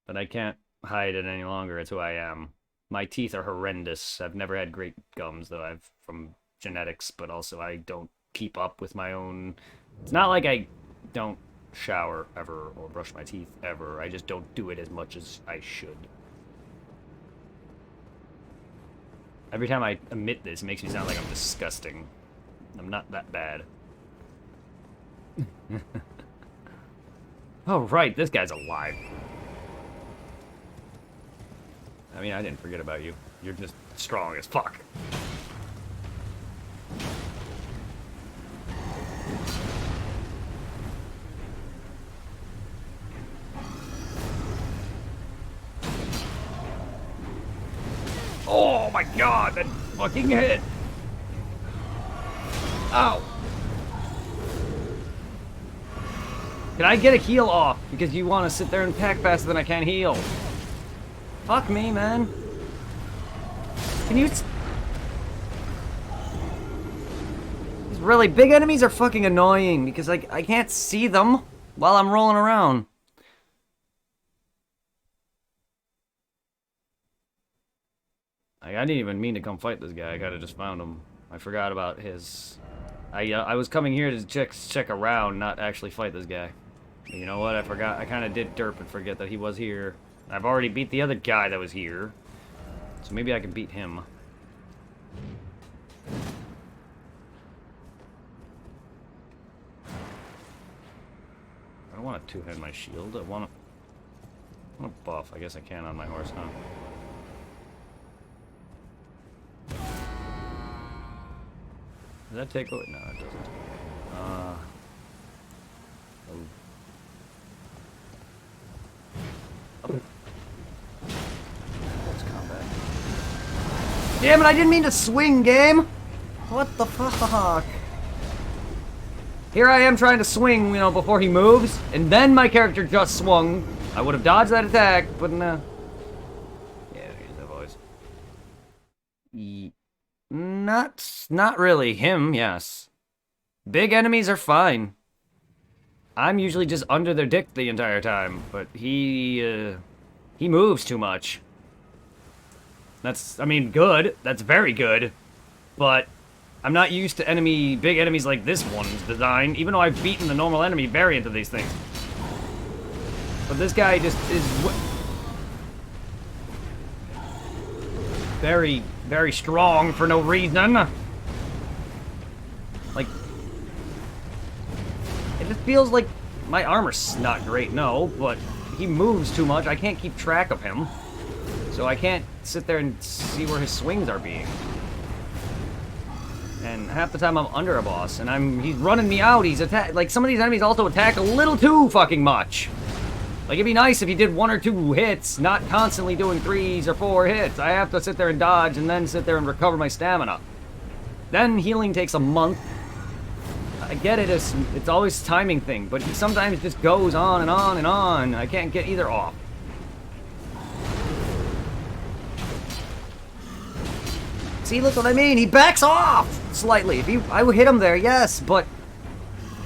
But I can't hide it any longer. It's who I am. My teeth are horrendous. I've never had great gums, though. I've from genetics, but also I don't keep up with my own... It's not like I don't shower ever or brush my teeth ever. I just don't do it as much as I should. Every time I admit this, it makes me sound like I'm disgusting. I'm not that bad. Oh, right, this guy's alive. I mean, I didn't forget about you. You're just strong as fuck. Oh my god, that fucking hit! Ow! Can I get a heal off? Because you want to sit there and attack faster than I can heal. Fuck me, man. Can you... These really big enemies are fucking annoying because I can't see them while I'm rolling around. I didn't even mean to come fight this guy. I kinda just found him. I forgot about his... I was coming here to check around, not actually fight this guy. But you know what? I forgot. I kinda did derp and forget that he was here. I've already beat the other guy that was here. So maybe I can beat him. I don't want to two-hand my shield. I want to buff. I guess I can on my horse, huh? Does that take away? No, it doesn't. Oh. Let's combat. Damn it, I didn't mean to swing, game! What the fuck? Here I am trying to swing, you know, before he moves, and then my character just swung. I would have dodged that attack, but no. Yeah, here's that voice. Not really. Him, yes. Big enemies are fine. I'm usually just under their dick the entire time, but he moves too much. That's, I mean, good. That's very good. But I'm not used to big enemies like this one's design, even though I've beaten the normal enemy variant of these things. But this guy just is very, very strong for no reason. Like, it just feels like my armor's not great, no, but he moves too much. I can't keep track of him. So I can't sit there and see where his swings are being. And half the time I'm under a boss, and he's running me out. Like, some of these enemies also attack a little too fucking much. Like, it'd be nice if he did 1 or 2 hits, not constantly doing 3s or 4 hits. I have to sit there and dodge and then sit there and recover my stamina. Then healing takes a month. I get it, it's always a timing thing, but he sometimes just goes on and on and on. I can't get either off. See, look what I mean? He backs off slightly. I would hit him there, yes, but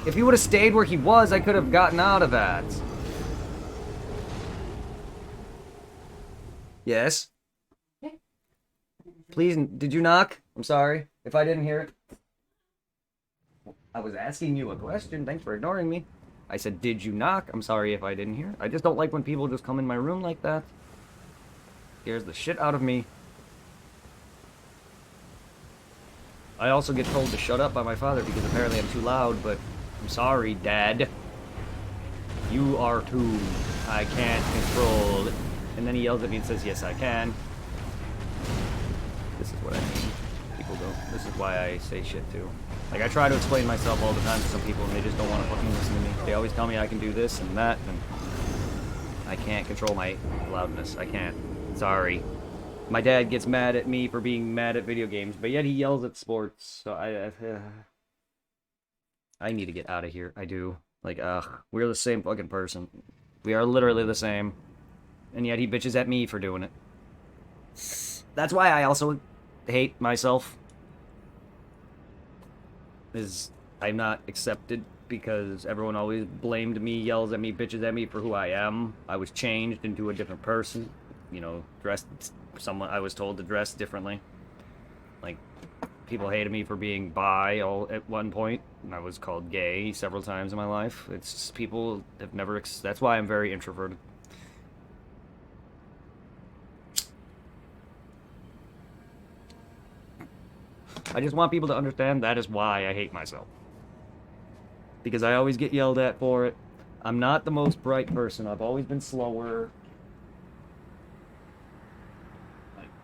If he would have stayed where he was, I could have gotten out of that. Yes? Please, did you knock? I'm sorry if I didn't hear it. I was asking you a question. Thanks for ignoring me. I said, did you knock? I'm sorry if I didn't hear. I just don't like when people just come in my room like that. Scares the shit out of me. I also get told to shut up by my father because apparently I'm too loud, but I'm sorry, Dad. You are too. I can't control it. And then he yells at me and says, yes, I can. This is what I mean. People don't. This is why I say shit too. Like, I try to explain myself all the time to some people and they just don't want to fucking listen to me. They always tell me I can do this and that, and I can't control my loudness. I can't. Sorry. My dad gets mad at me for being mad at video games, but yet he yells at sports, so I need to get out of here. I do. Like, we're the same fucking person. We are literally the same. And yet he bitches at me for doing it. That's why I also hate myself. I'm not accepted because everyone always blamed me, yells at me, bitches at me for who I am. I was changed into a different person. You know, I was told to dress differently. Like, people hated me for being bi at one point, and I was called gay several times in my life. It's just, people have never, that's why I'm very introverted. I just want people to understand that is why I hate myself. Because I always get yelled at for it. I'm not the most bright person. I've always been slower.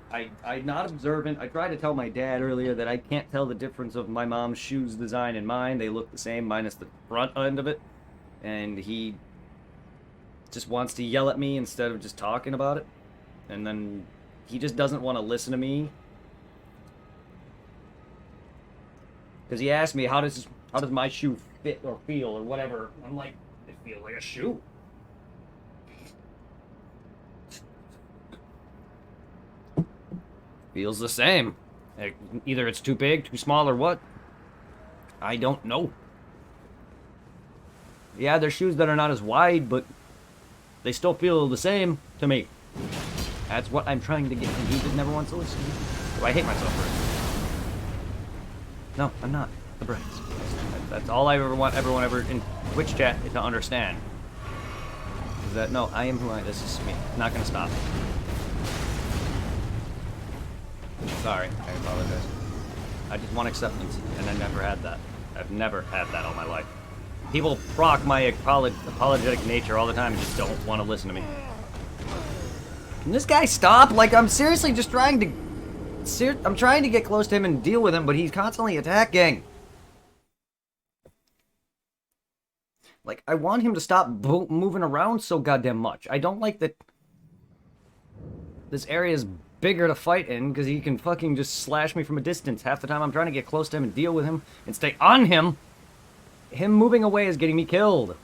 I'm not observant. I tried to tell my dad earlier that I can't tell the difference of my mom's shoes design and mine. They look the same, minus the front end of it. And he just wants to yell at me instead of just talking about it. And then he just doesn't want to listen to me. Because he asked me, how does my shoe fit or feel or whatever? I'm like, it feels like a shoe. Feels the same. Either it's too big, too small, or what. I don't know. Yeah, there's shoes that are not as wide, but they still feel the same to me. That's what I'm trying to get, and he just never wants to listen. So I hate myself for it. No, I'm not. The brains. That's all I ever want everyone ever in Twitch chat to understand. Is that, no, I am who I am. This is me. Not gonna stop. Sorry, I apologize. I just want acceptance, and I never had that. I've never had that all my life. People proc my apologetic nature all the time and just don't want to listen to me. Can this guy stop? Like, I'm seriously just trying to... I'm trying to get close to him and deal with him, but he's constantly attacking. Like, I want him to stop moving around so goddamn much. I don't like that this area is bigger to fight in, because he can fucking just slash me from a distance. Half the time I'm trying to get close to him and deal with him and stay on him. Him moving away is getting me killed.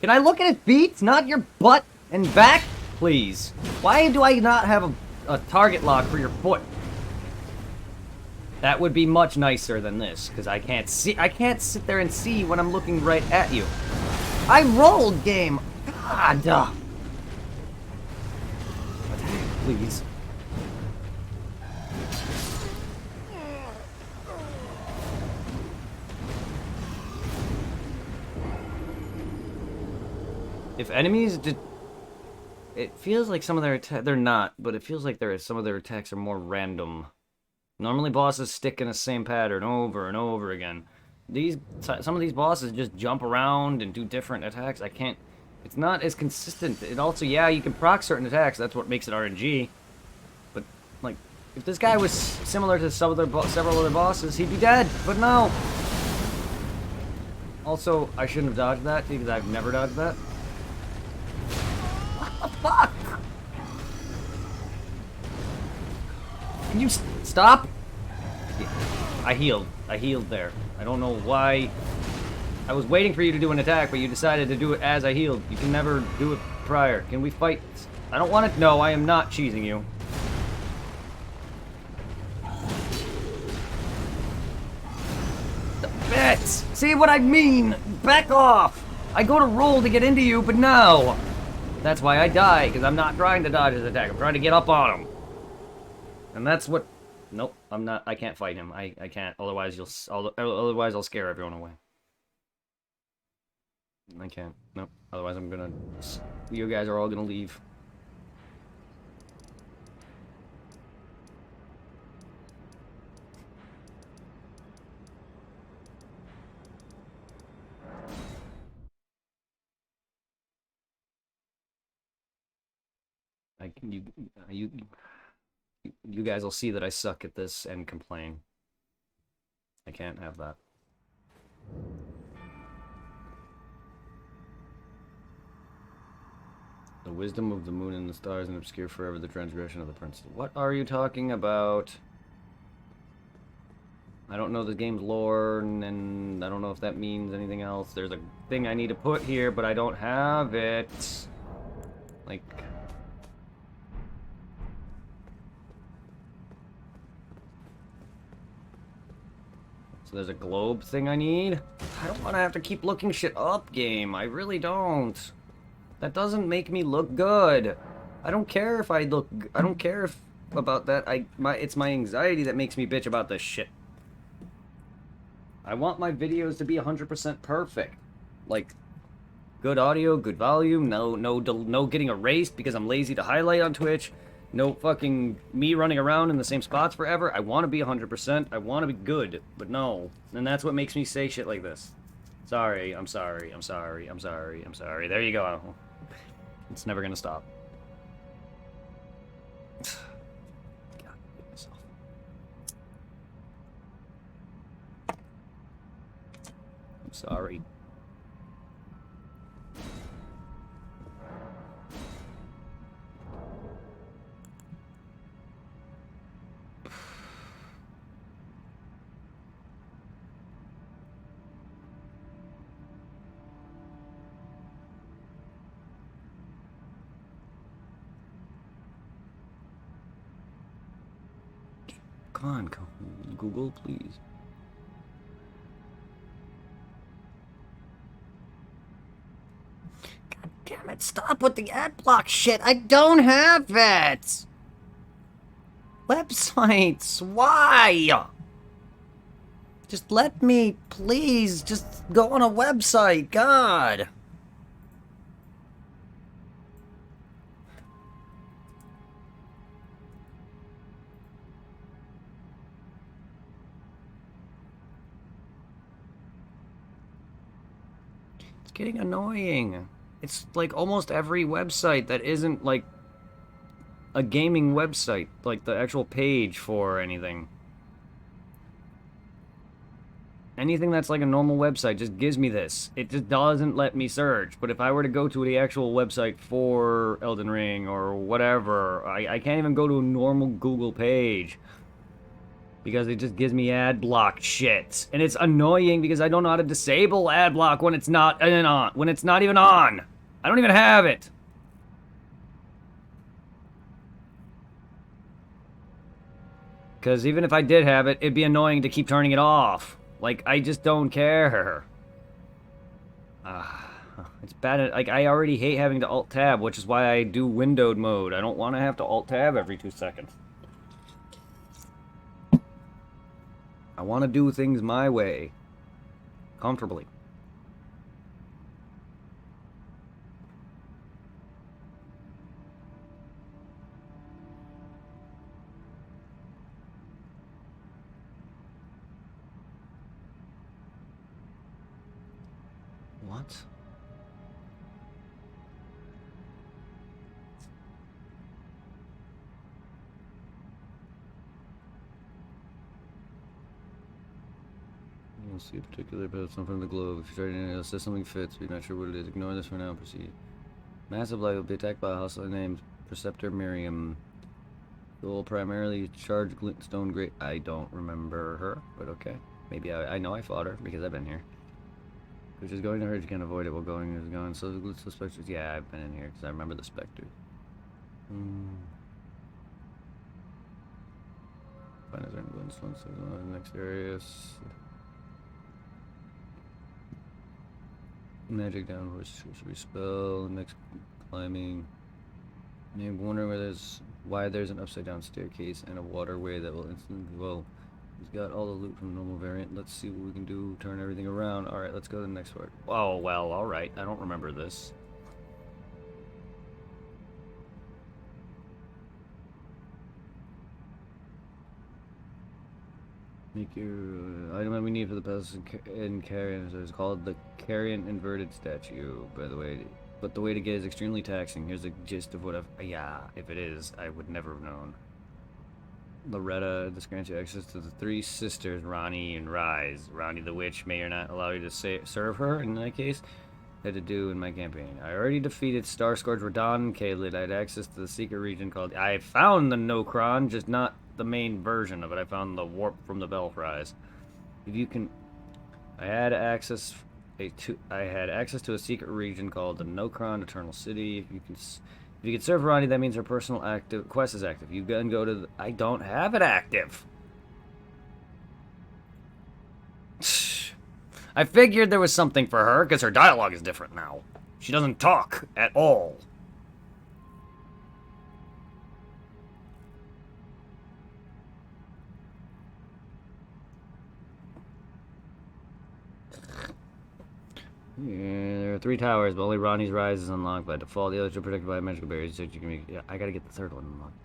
Can I look at his feet, not your butt and back? Please. Why do I not have a target lock for your foot? That would be much nicer than this, because I can't sit there and see when I'm looking right at you. I rolled, game! God! Attack, please. If enemies did... It feels like some of their attacks... They're not, but it feels like some of their attacks are more random. Normally bosses stick in the same pattern over and over again. Some of these bosses just jump around and do different attacks. It's not as consistent. It also, yeah, you can proc certain attacks. That's what makes it RNG. But, like, if this guy was similar to several other bosses, he'd be dead. But no. Also, I shouldn't have dodged that because I've never dodged that. What the fuck? Can you stop? I healed. I healed there. I don't know why. I was waiting for you to do an attack, but you decided to do it as I healed. You can never do it prior. Can we fight? I don't want to. No, I am not cheesing you. it! See what I mean? Back off! I go to roll to get into you, but no! That's why I die, because I'm not trying to dodge his attack. I'm trying to get up on him. And that's what... Nope, I'm not... I can't fight him. I can't. Otherwise, otherwise, I'll scare everyone away. I can't. Nope. Otherwise, I'm gonna... You guys are all gonna leave. You guys will see that I suck at this and complain. I can't have that. The wisdom of the moon and the stars and obscure forever the transgression of the prince. What are you talking about? I don't know the game's lore, and I don't know if that means anything else. There's a thing I need to put here, but I don't have it. Like... So there's a globe thing I need? I don't want to have to keep looking shit up, game. I really don't. That doesn't make me look good. I don't care if I look... I don't care if about that. It's my anxiety that makes me bitch about this shit. I want my videos to be 100% perfect. Like, good audio, good volume, no getting erased because I'm lazy to highlight on Twitch. No fucking me running around in the same spots forever. I want to be 100%. I want to be good, but no. And that's what makes me say shit like this. Sorry, I'm sorry, I'm sorry, I'm sorry, I'm sorry. There you go. It's never gonna stop. God, myself. I'm sorry. Come on, Google, please. God damn it, stop with the ad block shit. I don't have it. Websites, why? Just let me, please, just go on a website, God. Getting annoying. It's like almost every website that isn't like a gaming website, like the actual page for anything. Anything that's like a normal website just gives me this. It just doesn't let me search. But if I were to go to the actual website for Elden Ring or whatever, I can't even go to a normal Google page. Because it just gives me ad block shit. And it's annoying because I don't know how to disable ad block when it's not on. When it's not even on. I don't even have it. Because even if I did have it, it'd be annoying to keep turning it off. Like, I just don't care. It's bad. Like, I already hate having to alt-tab, which is why I do windowed mode. I don't want to have to alt-tab every 2 seconds. I want to do things my way. Comfortably. What? You'll see a particular person from the globe. If you try to say something fits, but you're not sure what it is, ignore this for now and proceed. Massive Light will be attacked by a hostile named Preceptor Miriam. Who will primarily charge Glintstone Great. I don't remember her, but okay. Maybe I know I fought her because I've been here. Which is going to hurt, you can't avoid it while going is going. So the Glintstone Spectres. Yeah, I've been in here because I remember the Spectres. Find as Glintstone, so the next areas. Magic downwards. Sorcery spell. Next climbing. I'm wondering why there's an upside down staircase and a waterway that will instantly. Well, he's got all the loot from the normal variant. Let's see what we can do. Turn everything around. All right, let's go to the next part. Oh well. All right. I don't remember this. Make your item that we need for the palace in Carrion. So it's called the Carrion Inverted Statue, by the way. But the way to get is extremely taxing. Here's the gist of what I've... Yeah, if it is, I would never have known. Loretta, this grants you access to the three sisters, Ronnie and Rise. Ronnie the Witch may or not allow you to serve her, in that case. Had to do in my campaign. I already defeated Star Scourge Radon and Kaled. I had access to the secret region called... I found the Nokron, just not the main version of it. I found the warp from the Belfries. If you can... I had access to a secret region called the Nokron Eternal City. If you can serve Ronnie, that means her personal quest is active. You can go to the... I don't have it active. I figured there was something for her, because her dialogue is different now. She doesn't talk at all. Yeah, there are 3 towers, but only Ronnie's Rise is unlocked by default. The others are protected by magical barriers, so you can make... Yeah, I gotta get the third one unlocked.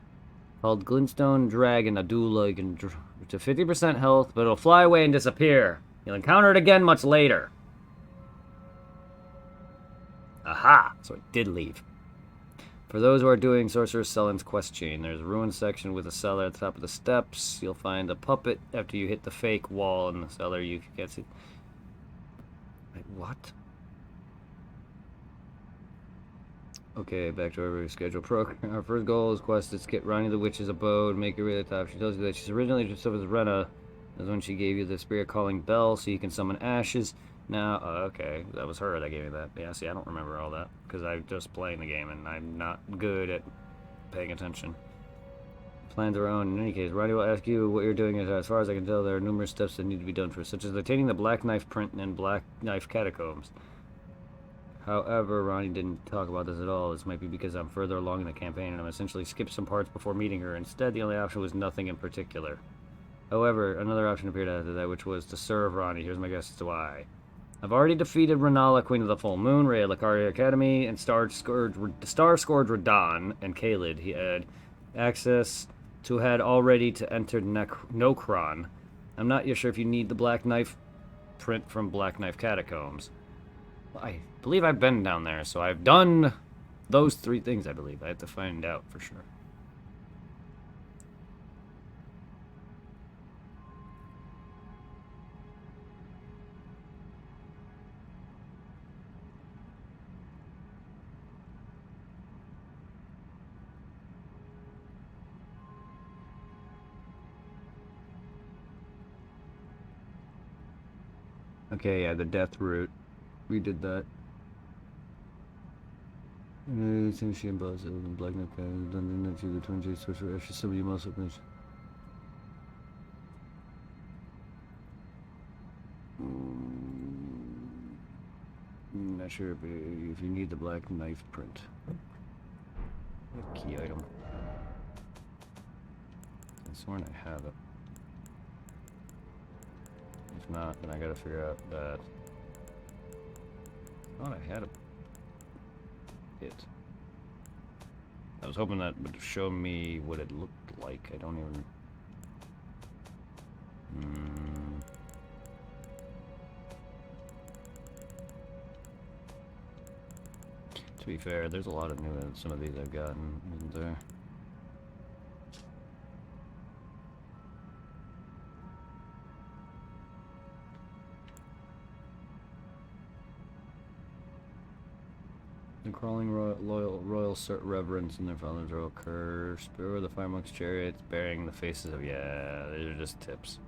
Called Glintstone Dragon Adula. You can... to 50% health, but it'll fly away and disappear. You'll encounter it again much later. Aha! So it did leave. For those who are doing Sorcerer Sellen's quest chain, there's a ruin section with a cellar at the top of the steps. You'll find a puppet after you hit the fake wall in the cellar. You can see... Wait, what? Okay, back to our scheduled program. Our first goal is quest is get Ronnie the Witch's abode, make her way to the top. She tells you that she's originally dressed up as Rena. That's when she gave you the spirit calling bell, so you can summon ashes. Now, okay, that was her that gave me that. Yeah, see, I don't remember all that, because I'm just playing the game, and I'm not good at paying attention. Plans are on. In any case, Ronnie will ask you what you're doing. As far as I can tell, there are numerous steps that need to be done first, such as obtaining the Black Knife print and Black Knife catacombs. However, Ronnie didn't talk about this at all. This might be because I'm further along in the campaign and I'm essentially skipped some parts before meeting her. Instead, the only option was nothing in particular. However, another option appeared after that, which was to serve Ronnie. Here's my guess as to why. I've already defeated Renala, Queen of the Full Moon, Rhea Lucaria Academy, and Star Scourge Radon and Kaled. He had access to already to enter Nokron. I'm not yet sure if you need the Black Knife print from Black Knife Catacombs. I believe I've been down there, so I've done those 3 things, I believe. I have to find out for sure. Okay, yeah, the death route. We did that. She and Buzz and Black Knife done the next to the 28 Sorcerer Ashes. Somebody must have finished. Not sure if you need the Black Knife print. Key item. I sworn I have it. If not, then I gotta figure out that. I thought I had it. I was hoping that would show me what it looked like. I don't even... To be fair, there's a lot of new ones. Some of these I've gotten, isn't there? The crawling royal reverence and their father's royal curse. Beware the fire monk's chariots bearing the faces of... Yeah, these are just tips.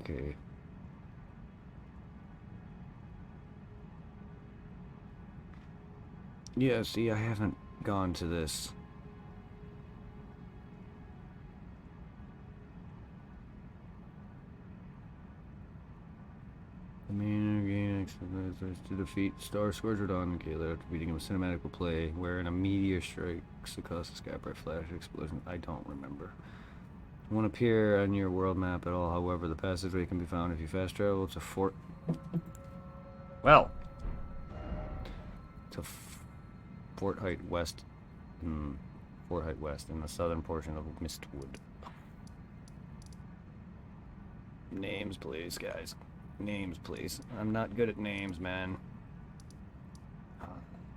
Okay. Yeah, see, I haven't gone to this. The main game to defeat Star Squadron. Okay, after beating him, a cinematic will play wherein a meteor strikes across the sky, bright flash explosion. I don't remember. It won't appear on your world map at all. However, the passageway can be found if you fast travel to Fort. Well, to Fort Height West. Fort Height West in the southern portion of Mistwood. Names, please, guys. Names, please. I'm not good at names, man.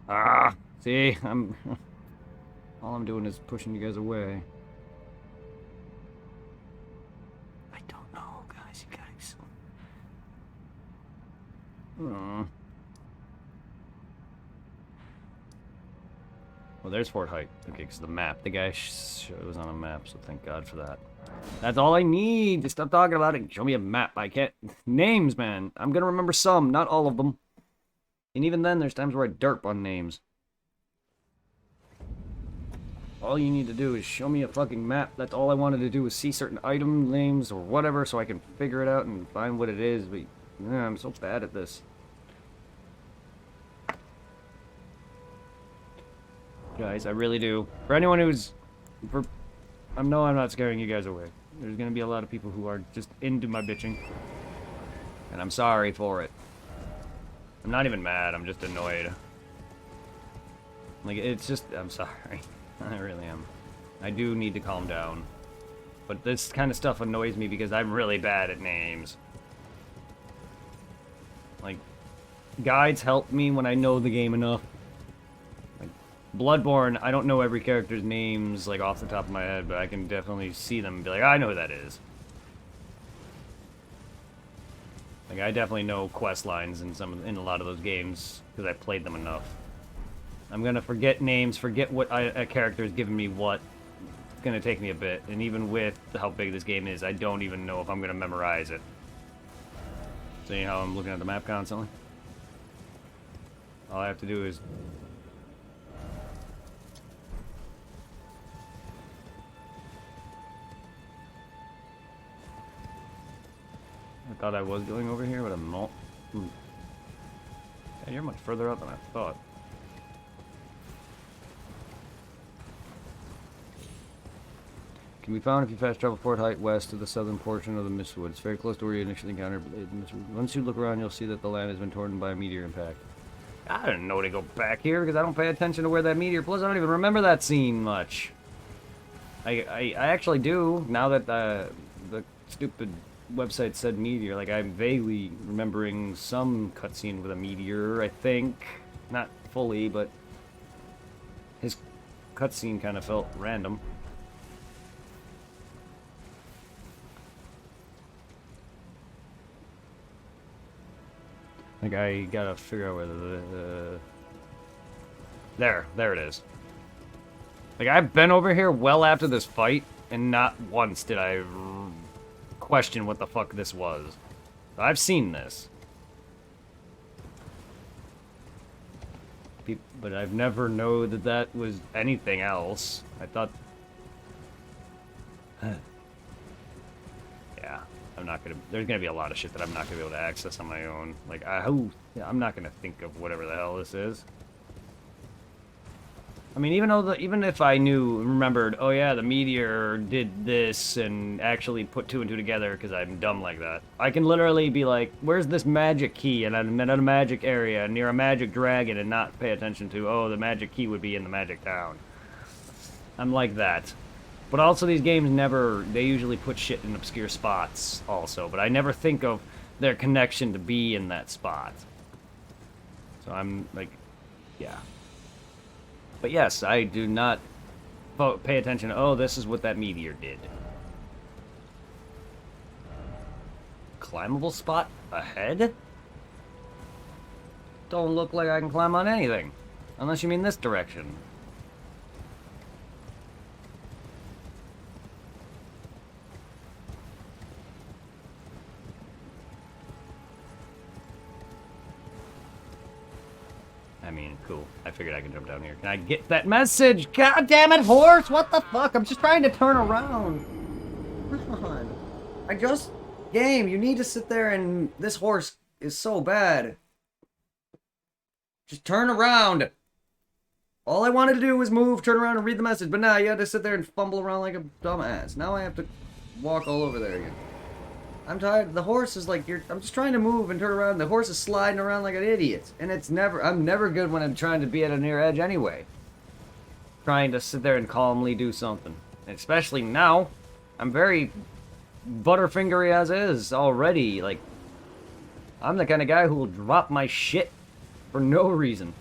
Ah! See? All I'm doing is pushing you guys away. I don't know, guys. You guys. Well, there's Fort Height. Okay, because the map. The guy shows on a map, so thank God for that. That's all I need. Just stop talking about it. Show me a map. I can't. Names, man. I'm gonna remember some, not all of them. And even then, there's times where I derp on names. All you need to do is show me a fucking map. That's all I wanted to do was see certain item names or whatever so I can figure it out and find what it is. But yeah, I'm so bad at this. Guys, I really do. For anyone who's... I know I'm not scaring you guys away. There's gonna be a lot of people who are just into my bitching. And I'm sorry for it. I'm not even mad, I'm just annoyed. Like, it's just... I'm sorry. I really am. I do need to calm down. But this kind of stuff annoys me because I'm really bad at names. Like, guides help me when I know the game enough. Bloodborne, I don't know every character's names, like, off the top of my head, but I can definitely see them and be like, I know who that is. Like, I definitely know quest lines in a lot of those games, because I played them enough. I'm gonna forget names, forget what a character is giving me what. It's gonna take me a bit, and even with how big this game is, I don't even know if I'm gonna memorize it. See how I'm looking at the map constantly? All I have to do is... I thought I was going over here, but I'm not. Yeah, you're much further up than I thought. Can be found if you fast travel Fort Height west to the southern portion of the Mistwood. It's very close to where you initially encountered Mistwood. Once you look around, you'll see that the land has been torn by a meteor impact. I didn't know to go back here because I don't pay attention to where that meteor... Plus, I don't even remember that scene much. I actually do, now that the stupid... website said meteor. Like, I'm vaguely remembering some cutscene with a meteor, I think. Not fully, but his cutscene kind of felt random. Like, I gotta figure out where there it is. Like, I've been over here well after this fight, and not once did I question what the fuck this was. I've seen this. But I've never known that that was anything else. I thought... Yeah, I'm not gonna... There's gonna be a lot of shit that I'm not gonna be able to access on my own. Like, I'm not gonna think of whatever the hell this is. I mean, even if I remembered, oh yeah, the meteor did this and actually put two and two together because I'm dumb like that, I can literally be like, where's this magic key? And I'm in a magic area near a magic dragon and not pay attention to, oh, the magic key would be in the magic town. I'm like that. But also these games they usually put shit in obscure spots also, but I never think of their connection to be in that spot. So I'm like, yeah. But yes, I do not pay attention to, oh, this is what that meteor did. Climbable spot ahead? Don't look like I can climb on anything. Unless you mean this direction. I mean, cool. I figured I could jump down here. Can I get that message? God damn it, horse! What the fuck? I'm just trying to turn around. Come on. I just... Game, you need to sit there and... This horse is so bad. Just turn around. All I wanted to do was move, turn around, and read the message. But now you had to sit there and fumble around like a dumbass. Now I have to walk all over there again. I'm tired. The horse is like, I'm just trying to move and turn around. The horse is sliding around like an idiot. And I'm never good when I'm trying to be at a near edge anyway. Trying to sit there and calmly do something. And especially now, I'm very butterfingery as is already. Like, I'm the kind of guy who will drop my shit for no reason.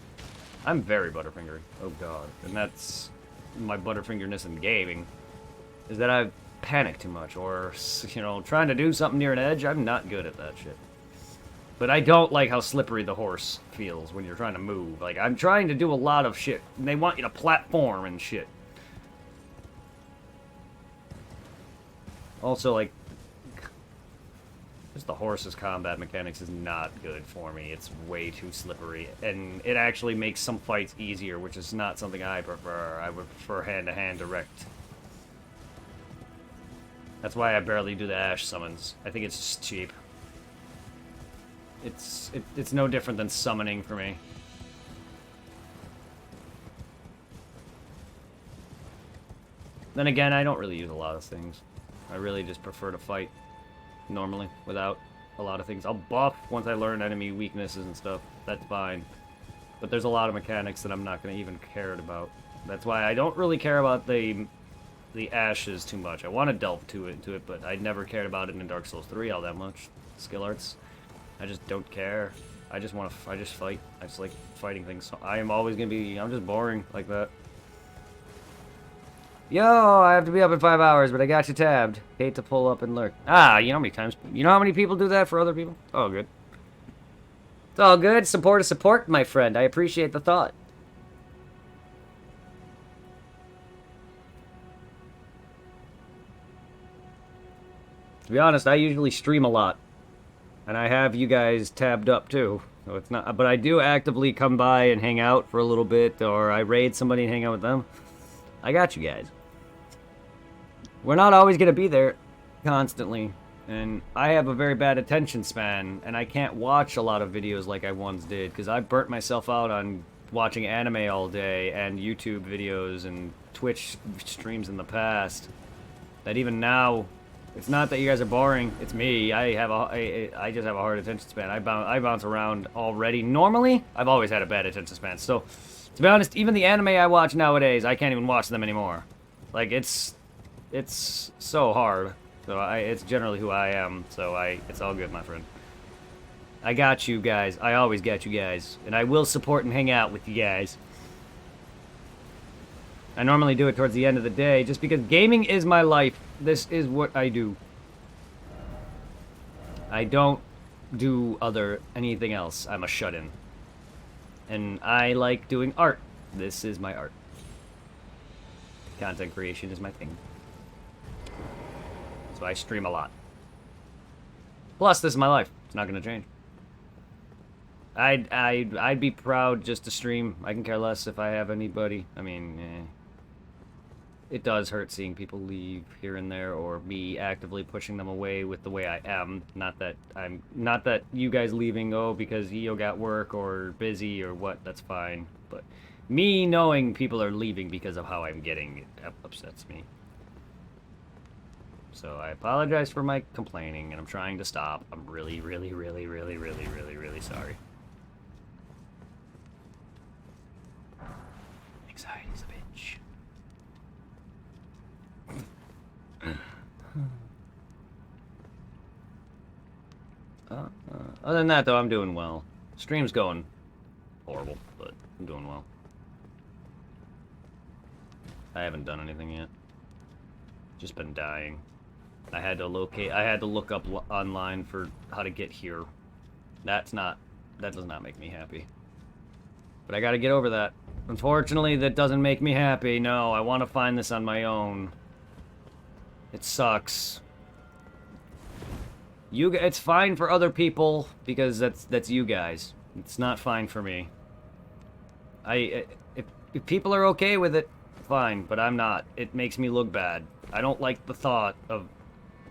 I'm very butterfingery. Oh god. And that's my butterfingerness in gaming. Is that I panic too much, or, you know, trying to do something near an edge. I'm not good at that shit. But I don't like how slippery the horse feels when you're trying to move. Like, I'm trying to do a lot of shit, and they want you to platform and shit. Also, like, just the horse's combat mechanics is not good for me. It's way too slippery, and it actually makes some fights easier, which is not something I prefer. I would prefer hand-to-hand direct. That's why I barely do the Ash summons. I think it's just cheap. It's no different than summoning for me. Then again, I don't really use a lot of things. I really just prefer to fight normally without a lot of things. I'll buff once I learn enemy weaknesses and stuff. That's fine. But there's a lot of mechanics that I'm not going to even care about. That's why I don't really care about the ashes too much. I want to delve into it, but I never cared about it in Dark Souls 3 all that much. Skill arts, I just don't care. I just want to. I just fight. I just like fighting things. So I am always gonna be. I'm just boring like that. Yo, I have to be up in 5 hours, but I got you tabbed. Hate to pull up and lurk. Ah, you know how many times? You know how many people do that for other people? Oh, good. It's all good. Support is support, my friend. I appreciate the thought. To be honest, I usually stream a lot, and I have you guys tabbed up too. So it's not, but I do actively come by and hang out for a little bit, or I raid somebody and hang out with them. I got you guys. We're not always gonna be there constantly, and I have a very bad attention span, and I can't watch a lot of videos like I once did because I burnt myself out on watching anime all day and YouTube videos and Twitch streams in the past. That even now. It's not that you guys are boring. It's me. I just have a hard attention span. I bounce around already. Normally, I've always had a bad attention span. So, to be honest, even the anime I watch nowadays, I can't even watch them anymore. Like it's so hard. So it's generally who I am. So it's all good, my friend. I got you guys. I always got you guys, and I will support and hang out with you guys. I normally do it towards the end of the day, just because gaming is my life. This is what I do. I don't do anything else. I'm a shut-in. And I like doing art. This is my art. Content creation is my thing. So I stream a lot. Plus, this is my life. It's not going to change. I'd be proud just to stream. I can care less if I have anybody. I mean, it does hurt seeing people leave here and there, or me actively pushing them away with the way I am. Not that you guys leaving, oh, because EO got work or busy or what, that's fine. But me knowing people are leaving because of how I'm getting, it upsets me. So I apologize for my complaining, and I'm trying to stop. I'm really, really, really, really, really, really, really sorry. Anxiety's a bitch. Other than that, though, I'm doing well. Stream's going horrible, but I'm doing well. I haven't done anything yet. Just been dying. I had to look up online for how to get here. That does not make me happy. But I gotta get over that. Unfortunately, that doesn't make me happy. No, I want to find this on my own. It sucks. It's fine for other people because that's you guys. It's not fine for me. If people are okay with it, fine, but I'm not. It makes me look bad. I don't like the thought of...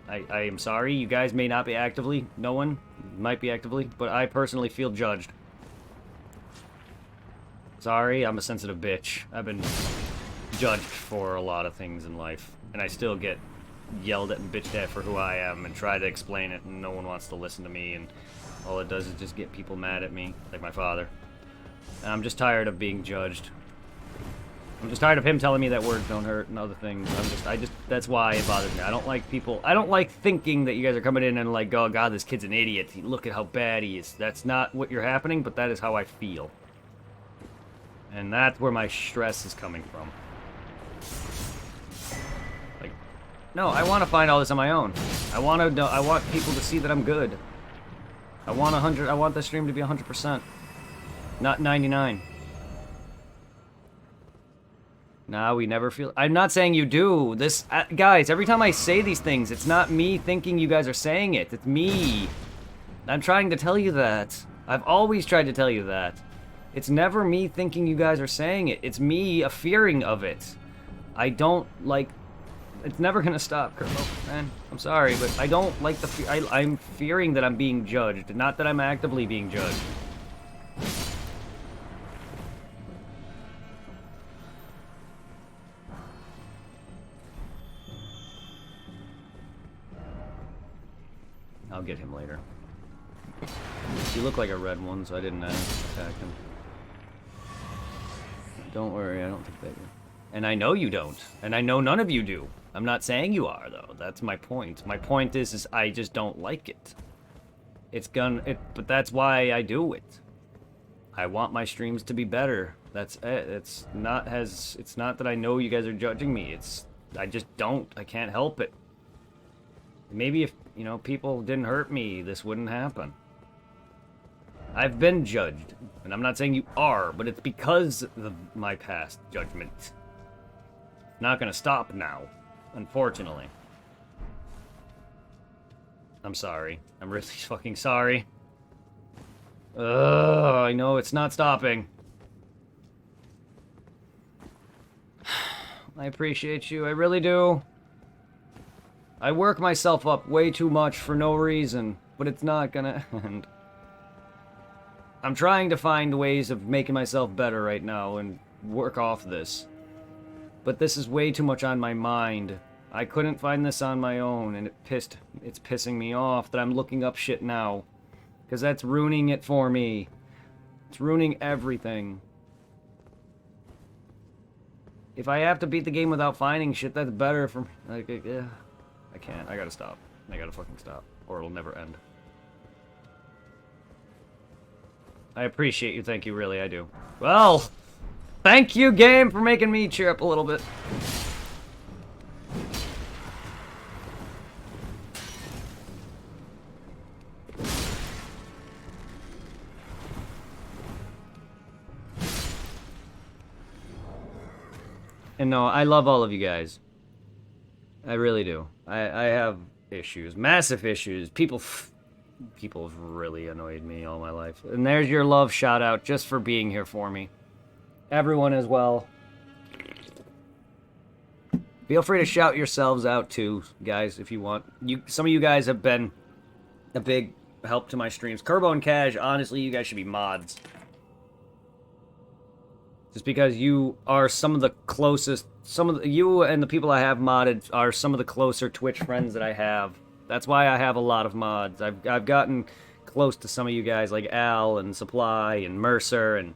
I am sorry, you guys may not be actively, no one might be actively, but I personally feel judged. Sorry, I'm a sensitive bitch. I've been judged for a lot of things in life, and I still get yelled at and bitched at for who I am and try to explain it, and no one wants to listen to me, and all it does is just get people mad at me, like my father. And I'm just tired of being judged. I'm just tired of him telling me that words don't hurt and other things. That's why it bothers me. I don't like people, I don't like thinking that you guys are coming in and like, oh god, this kid's an idiot. Look at how bad he is. That's not what you're happening, but that is how I feel. And that's where my stress is coming from. Like, no, I want to find all this on my own. I want people to see that I'm good. I want the stream to be 100%. Not 99. Nah, we never feel... I'm not saying you do. This... guys, every time I say these things, it's not me thinking you guys are saying it. It's me. I'm trying to tell you that. I've always tried to tell you that. It's never me thinking you guys are saying it. It's me a fearing of it. I don't like... It's never gonna stop, Kerbo, man. I'm sorry, but I don't like the... I'm fearing that I'm being judged, not that I'm actively being judged. I'll get him later. You look like a red one, so I didn't attack him. Don't worry, I don't think that you... And I know you don't. And I know none of you do. I'm not saying you are, though. That's my point. My point is I just don't like it. But that's why I do it. I want my streams to be better. That's it. It's not that I know you guys are judging me. I just don't. I can't help it. Maybe if, you know, people didn't hurt me, this wouldn't happen. I've been judged, and I'm not saying you are, but it's because of my past judgment. It's not gonna stop now, unfortunately. I'm sorry. I'm really fucking sorry. I know it's not stopping. I appreciate you, I really do. I work myself up way too much for no reason, but it's not gonna end. I'm trying to find ways of making myself better right now and work off this. But this is way too much on my mind. I couldn't find this on my own, and it's pissing me off that I'm looking up shit now. Because that's ruining it for me. It's ruining everything. If I have to beat the game without finding shit, that's better for me. Like, yeah. I can't. I gotta stop. I gotta fucking stop. Or it'll never end. I appreciate you. Thank you. Really, I do. Well, thank you, game, for making me cheer up a little bit. And no, I love all of you guys. I really do. I have issues. Massive issues. People have really annoyed me all my life. And there's your love shout out just for being here for me. Everyone as well. Feel free to shout yourselves out too, guys, if you want. Some of you guys have been a big help to my streams. Kerbo and Cash, honestly, you guys should be mods. Just because you are some of the closest, you and the people I have modded are some of the closer Twitch friends that I have. That's why I have a lot of mods. I've gotten close to some of you guys like Al and Supply and Mercer and...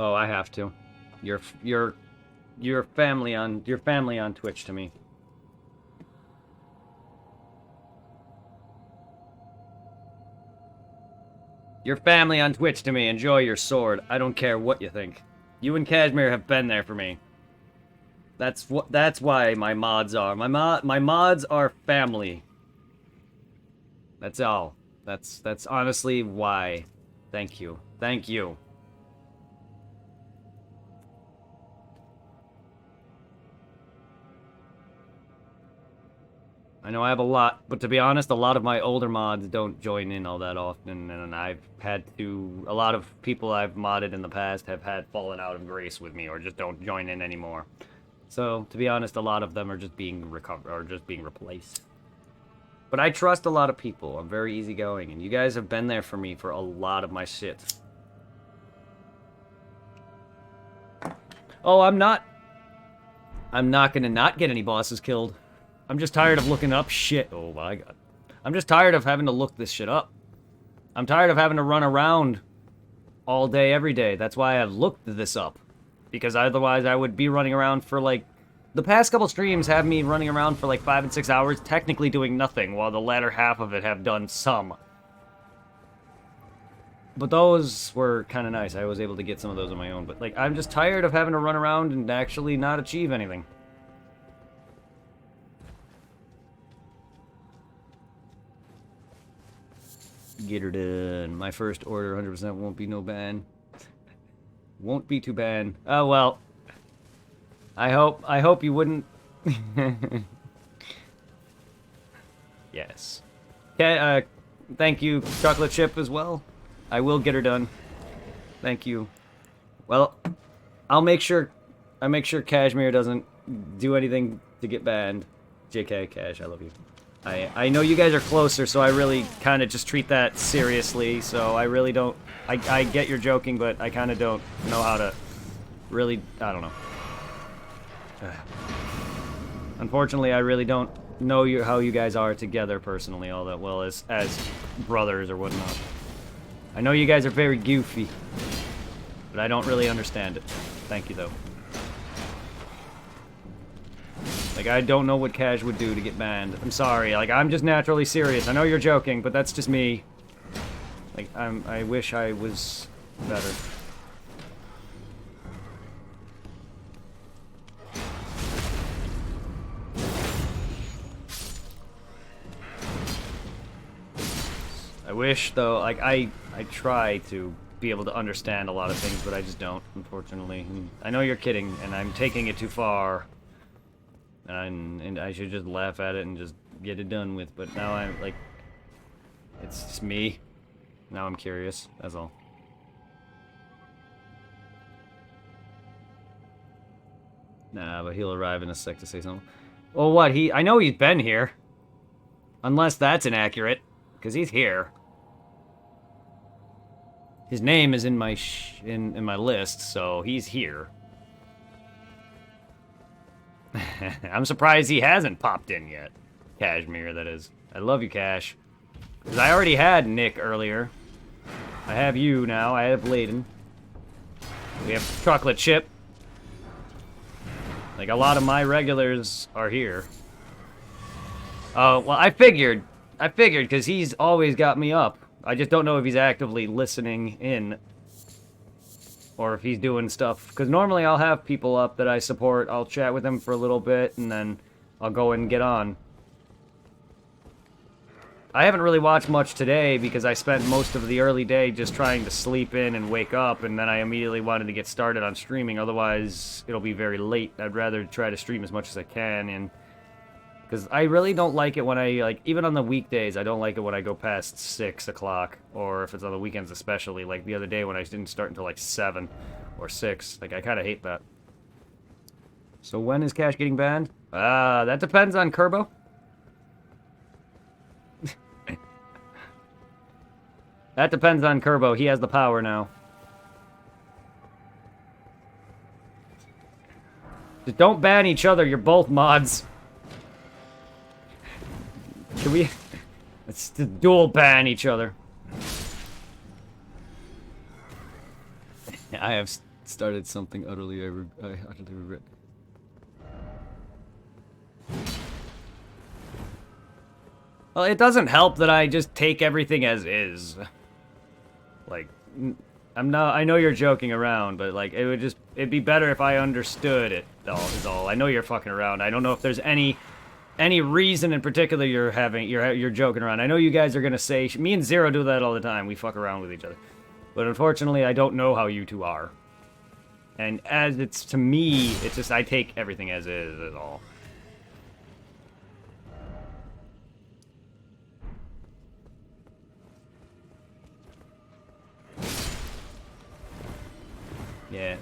Oh, I have to. Your family on Twitch to me. Your family on Twitch to me. Enjoy your sword. I don't care what you think. You and Kashmir have been there for me. That's why my mods are. My mods are family. That's all. That's honestly why. Thank you. Thank you. I know I have a lot, but to be honest, a lot of my older mods don't join in all that often, and I've had to... A lot of people I've modded in the past have had fallen out of grace with me, or just don't join in anymore. So, to be honest, a lot of them are just being recovered, or just being replaced. But I trust a lot of people. I'm very easygoing, and you guys have been there for me for a lot of my shit. Oh, I'm not gonna not get any bosses killed. I'm just tired of looking up shit. Oh my god. I'm just tired of having to look this shit up. I'm tired of having to run around all day, every day. That's why I've looked this up. Because otherwise I would be running around for like... The past couple streams have me running around for like 5 and 6 hours, technically doing nothing, while the latter half of it have done some. But those were kind of nice. I was able to get some of those on my own. But like, I'm just tired of having to run around and actually not achieve anything. Get her done. My first order 100% won't be no ban. Won't be too bad. Oh well. I hope you wouldn't. Yes. Okay, thank you, Chocolate Chip, as well. I will get her done. Thank you. Well, I make sure Cashmere doesn't do anything to get banned. JK, Cash, I love you. I know you guys are closer, so I really kind of just treat that seriously, so I really don't... I get you're joking, but I kind of don't know how to really... I don't know. Unfortunately, I really don't know how you guys are together personally all that well as brothers or whatnot. I know you guys are very goofy, but I don't really understand it. Thank you, though. Like, I don't know what Cash would do to get banned. I'm sorry. Like, I'm just naturally serious. I know you're joking, but that's just me. Like, I wish I was better. I wish, though, like, I try to be able to understand a lot of things, but I just don't, unfortunately. And I know you're kidding, and I'm taking it too far. And I should just laugh at it and just get it done with, but now I'm, like, it's just me. Now I'm curious, that's all. Nah, but he'll arrive in a sec to say something. Well, what, I know he's been here. Unless that's inaccurate, because he's here. His name is in my in my list, so he's here. I'm surprised he hasn't popped in yet. Cashmere, that is. I love you, Cash. Because I already had Nick earlier. I have you now. I have Layden. We have Chocolate Chip. Like, a lot of my regulars are here. Oh, well, I figured, because he's always got me up. I just don't know if he's actively listening in. Or if he's doing stuff. Because normally I'll have people up that I support. I'll chat with them for a little bit, and then I'll go and get on. I haven't really watched much today because I spent most of the early day just trying to sleep in and wake up, and then I immediately wanted to get started on streaming. Otherwise, it'll be very late. I'd rather try to stream as much as I can, and... Because I really don't like it when I, like, even on the weekdays, I don't like it when I go past 6 o'clock, or if it's on the weekends especially, like the other day when I didn't start until like 7 or 6. Like, I kind of hate that. So when is Cash getting banned? That depends on Kerbo. That depends on Kerbo. He has the power now. Just don't ban each other. You're both mods. Can we... Let's dual ban each other. I have started something I utterly regret. Well, it doesn't help that I just take everything as is. Like, I know you're joking around, but like, it'd be better if I understood it, is all. I know you're fucking around. I don't know if there's any any reason in particular you're joking around. I know you guys are gonna say me and Zero do that all the time. We fuck around with each other, but unfortunately, I don't know how you two are. And as it's to me, it's just I take everything as is at all.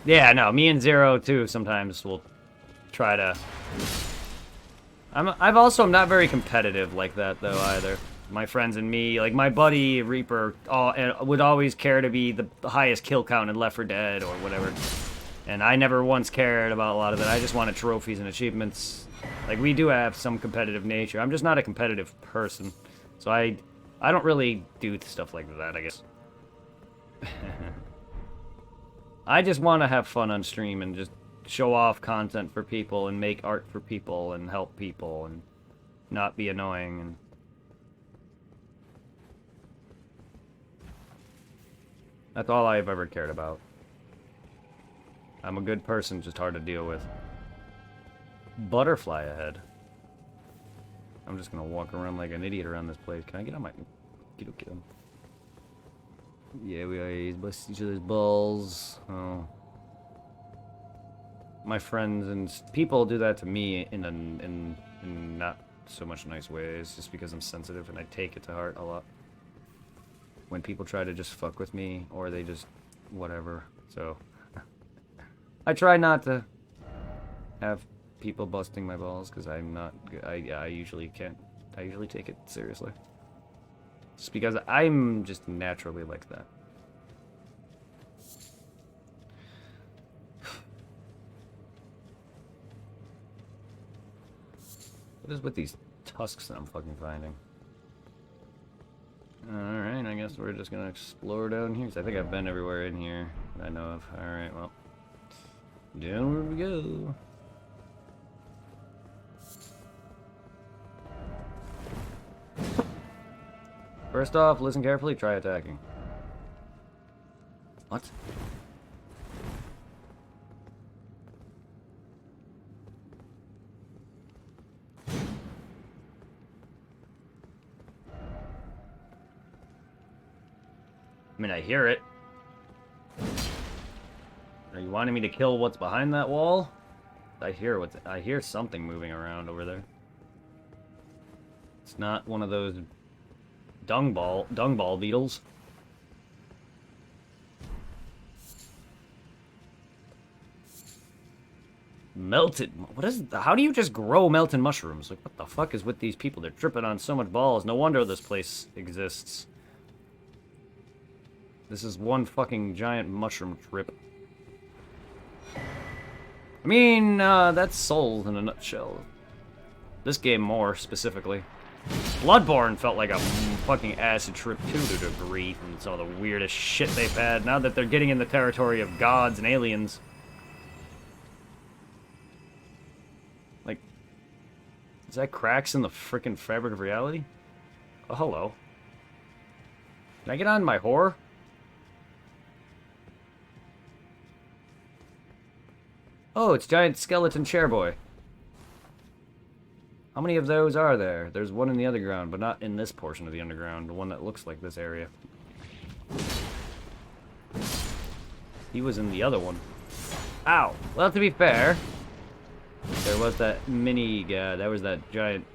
Yeah, no, me and Zero too sometimes will try to. I'm not very competitive like that though either. My friends and me, like my buddy Reaper, would always care to be the highest kill count in Left 4 Dead or whatever, and I never once cared about a lot of that. I just wanted trophies and achievements. Like we do have some competitive nature. I'm just not a competitive person, so I don't really do stuff like that, I guess. I just want to have fun on stream and just show off content for people and make art for people and help people and not be annoying. And that's all I've ever cared about. I'm a good person, just hard to deal with. Butterfly ahead. I'm just gonna walk around like an idiot around this place. Can I get on my... Get him. Yeah, we bust each other's balls. Oh. My friends and people do that to me in not so much nice ways, just because I'm sensitive and I take it to heart a lot. When people try to just fuck with me, or they just whatever. So I try not to have people busting my balls because I'm not. I usually can't. I usually take it seriously. Just because I'm just naturally like that. What is with these tusks that I'm fucking finding? Alright, I guess we're just gonna explore down here. I think I've been everywhere in here that I know of. Alright, well. Downward we go. First off, listen carefully, try attacking. What? I mean, I hear it. Are you wanting me to kill what's behind that wall? I hear something moving around over there. It's not one of those dung ball beetles. Melted. What is? How do you just grow melted mushrooms? Like, what the fuck is with these people? They're tripping on so much balls. No wonder this place exists. This is one fucking giant mushroom trip. I mean, that's Souls in a nutshell. This game more specifically. Bloodborne felt like a fucking acid trip too, to a degree, from some of the weirdest shit they've had. Now that they're getting in the territory of gods and aliens. Like, is that cracks in the frickin' fabric of reality? Oh, hello. Can I get on my whore? Oh, it's giant skeleton chairboy. How many of those are there? There's one in the underground, but not in this portion of the underground. The one that looks like this area. He was in the other one. Ow! Well, to be fair, there was that mini guy. That was that giant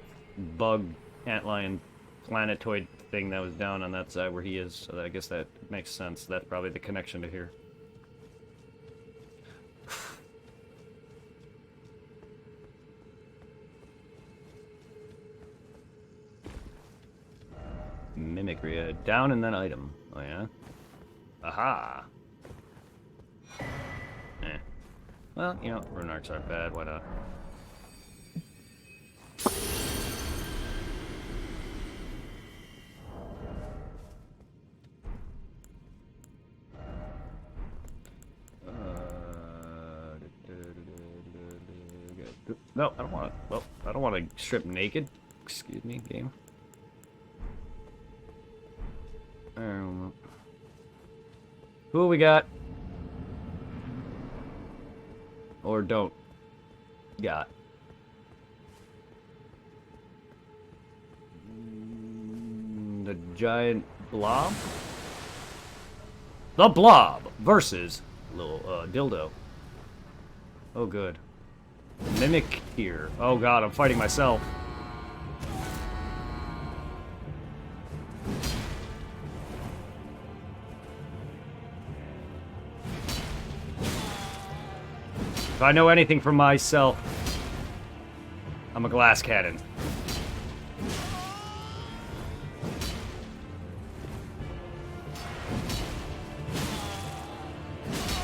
bug antlion planetoid thing that was down on that side where he is. So I guess that makes sense. That's probably the connection to here. Mimicry. Down and then item. Oh, yeah? Aha! Eh. Well, you know, rune arcs aren't bad. Why not? No, I don't want to. Well, I don't want to strip naked. Excuse me, game. Who we got? Or don't got? a giant blob? The Blob versus little dildo. Oh, good. Mimic here. Oh god, I'm fighting myself. If I know anything from myself, I'm a glass cannon.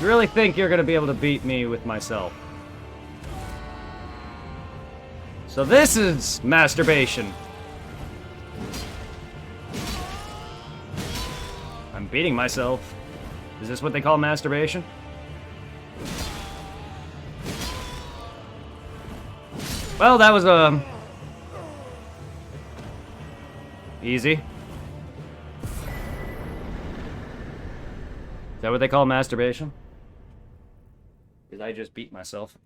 You really think you're gonna be able to beat me with myself? So this is masturbation. I'm beating myself. Is this what they call masturbation? Well, that was easy. Is that what they call masturbation? Because I just beat myself.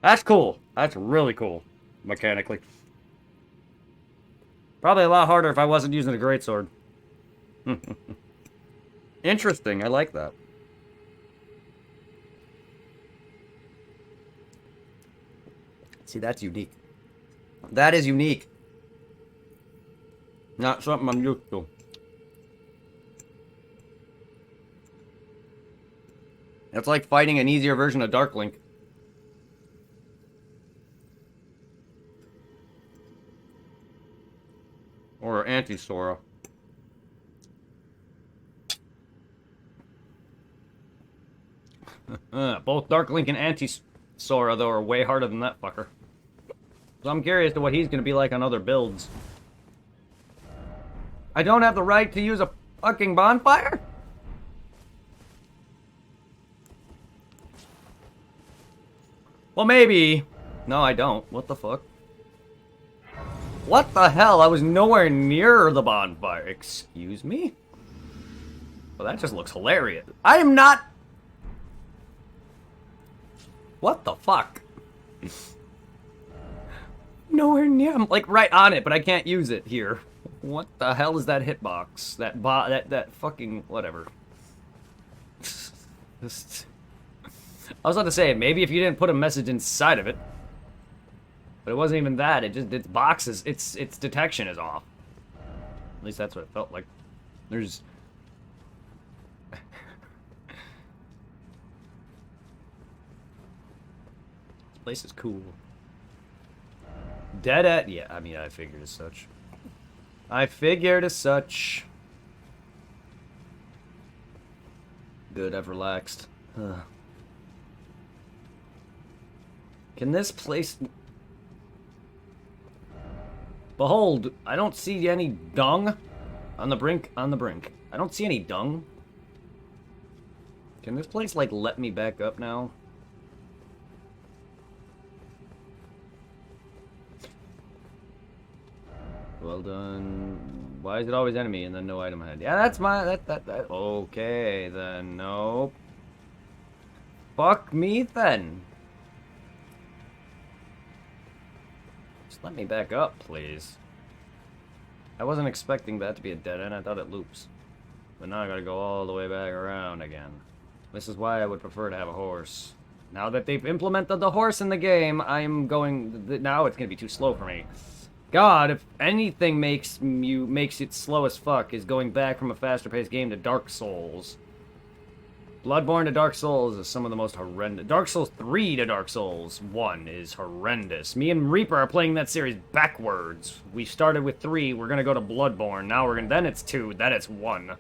That's cool. That's really cool, mechanically. Probably a lot harder if I wasn't using a greatsword. Interesting. I like that. See, that's unique. That is unique. Not something I'm used to. It's like fighting an easier version of Dark Link. Or Anti-Sora. Both Dark Link and Anti-Sora, though, are way harder than that fucker. So I'm curious to what he's going to be like on other builds. I don't have the right to use a fucking bonfire? Well, maybe. No, I don't. What the fuck? What the hell? I was nowhere near the bonfire. Excuse me? Well, that just looks hilarious. I am not... What the fuck? Nowhere near. I'm like right on it, but I can't use it here. What the hell is that hitbox? That fucking whatever. I was about to say, maybe if you didn't put a message inside of it. But it wasn't even that. Its boxes, its detection is off. At least that's what it felt like. There's... This place is cool. Dead at... Yeah, I mean, I figured as such. I figured as such. Good, I've relaxed. Can this place... Behold, I don't see any dung on the brink, I don't see any dung. Can this place, like, let me back up now? Well done. Why is it always enemy and then no item ahead? Yeah, that's my, that. Okay, then, nope. Fuck me, then. Just let me back up, please. I wasn't expecting that to be a dead end. I thought it loops. But now I gotta go all the way back around again. This is why I would prefer to have a horse. Now that they've implemented the horse in the game, I'm going... Now it's gonna be too slow for me. God, if anything makes it slow as fuck, is going back from a faster-paced game to Dark Souls. Bloodborne to Dark Souls is some of the most horrendous. Dark Souls 3 to Dark Souls 1 is horrendous. Me and Reaper are playing that series backwards. We started with 3, we're gonna go to Bloodborne. Now we're gonna... Then it's 2, then it's 1.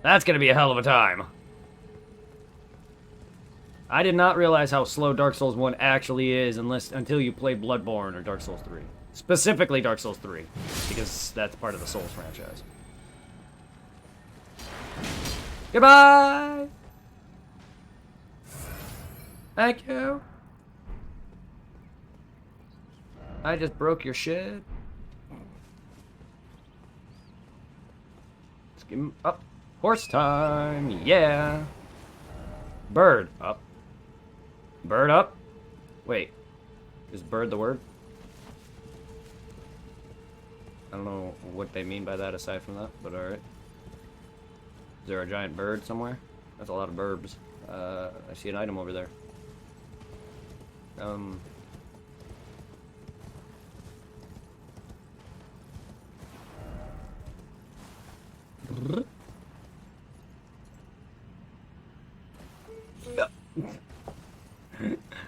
That's gonna be a hell of a time. I did not realize how slow Dark Souls 1 actually is until you play Bloodborne or Dark Souls 3. Specifically Dark Souls 3, because that's part of the Souls franchise. Goodbye! Thank you. I just broke your shit. Let's give him up. Horse time, yeah. Bird up. Bird up? Wait. Is bird the word? I don't know what they mean by that aside from that, but alright. Is there a giant bird somewhere? That's a lot of burbs. I see an item over there.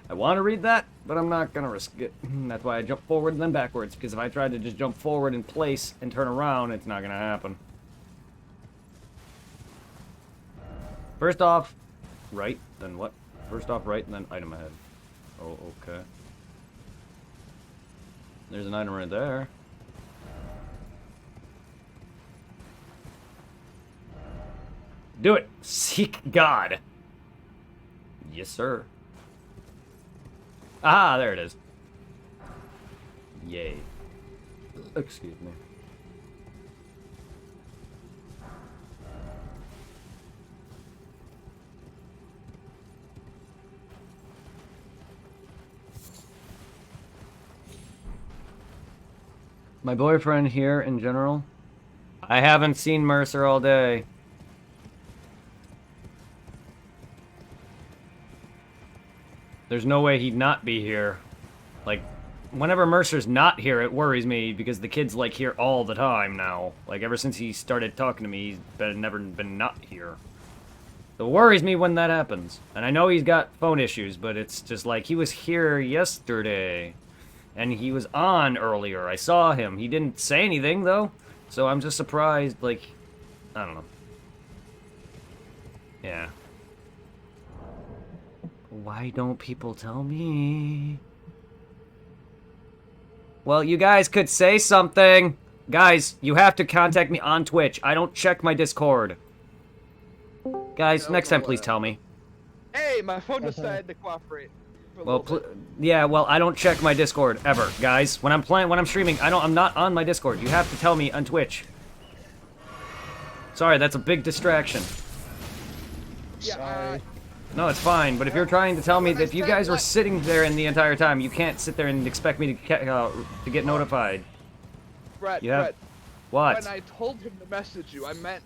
I want to read that, but I'm not gonna risk it. That's why I jump forward and then backwards, because if I tried to just jump forward in place and turn around, it's not gonna happen. First off, right, then what? First off, right, and then item ahead. Oh, okay. There's an item right there. Do it! Seek God! Yes, sir. Ah, there it is. Yay. Excuse me. My boyfriend here in general. I haven't seen Mercer all day. There's no way he'd not be here. Like, whenever Mercer's not here, it worries me because the kid's like here all the time now. Like, ever since he started talking to me, he's never been not here. It worries me when that happens. And I know he's got phone issues, but it's just like, he was here yesterday. And he was on earlier. I saw him. He didn't say anything, though. So I'm just surprised, like, I don't know. Yeah. Why don't people tell me? Well, you guys could say something. Guys, you have to contact me on Twitch. I don't check my Discord. Guys, next time, please tell me. Hey, my phone decided to cooperate. Well, yeah, well, I don't check my Discord ever, guys. When I'm streaming, I'm not on my Discord. You have to tell me on Twitch. Sorry, that's a big distraction. Yeah, No, it's fine, but if you're trying to tell me that if you guys were sitting there in the entire time, you can't sit there and expect me to get notified. Brett, You have... Brett, What? when I told him to message you, I meant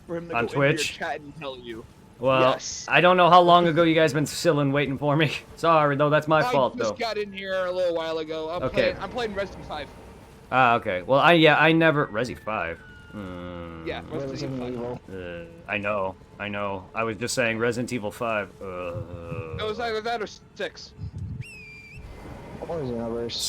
for him to On go Twitch? into your chat and tell you. Well, Yes. I don't know how long ago you guys been chilling waiting for me. Sorry, though, that's my fault, I though. just got in here a little while ago. I'm playing Resident 5. Ah, okay. Well, I never... Resi 5. Yeah, Resident Evil 5. I know. I was just saying Resident Evil 5. It was either that or 6. What was the numbers?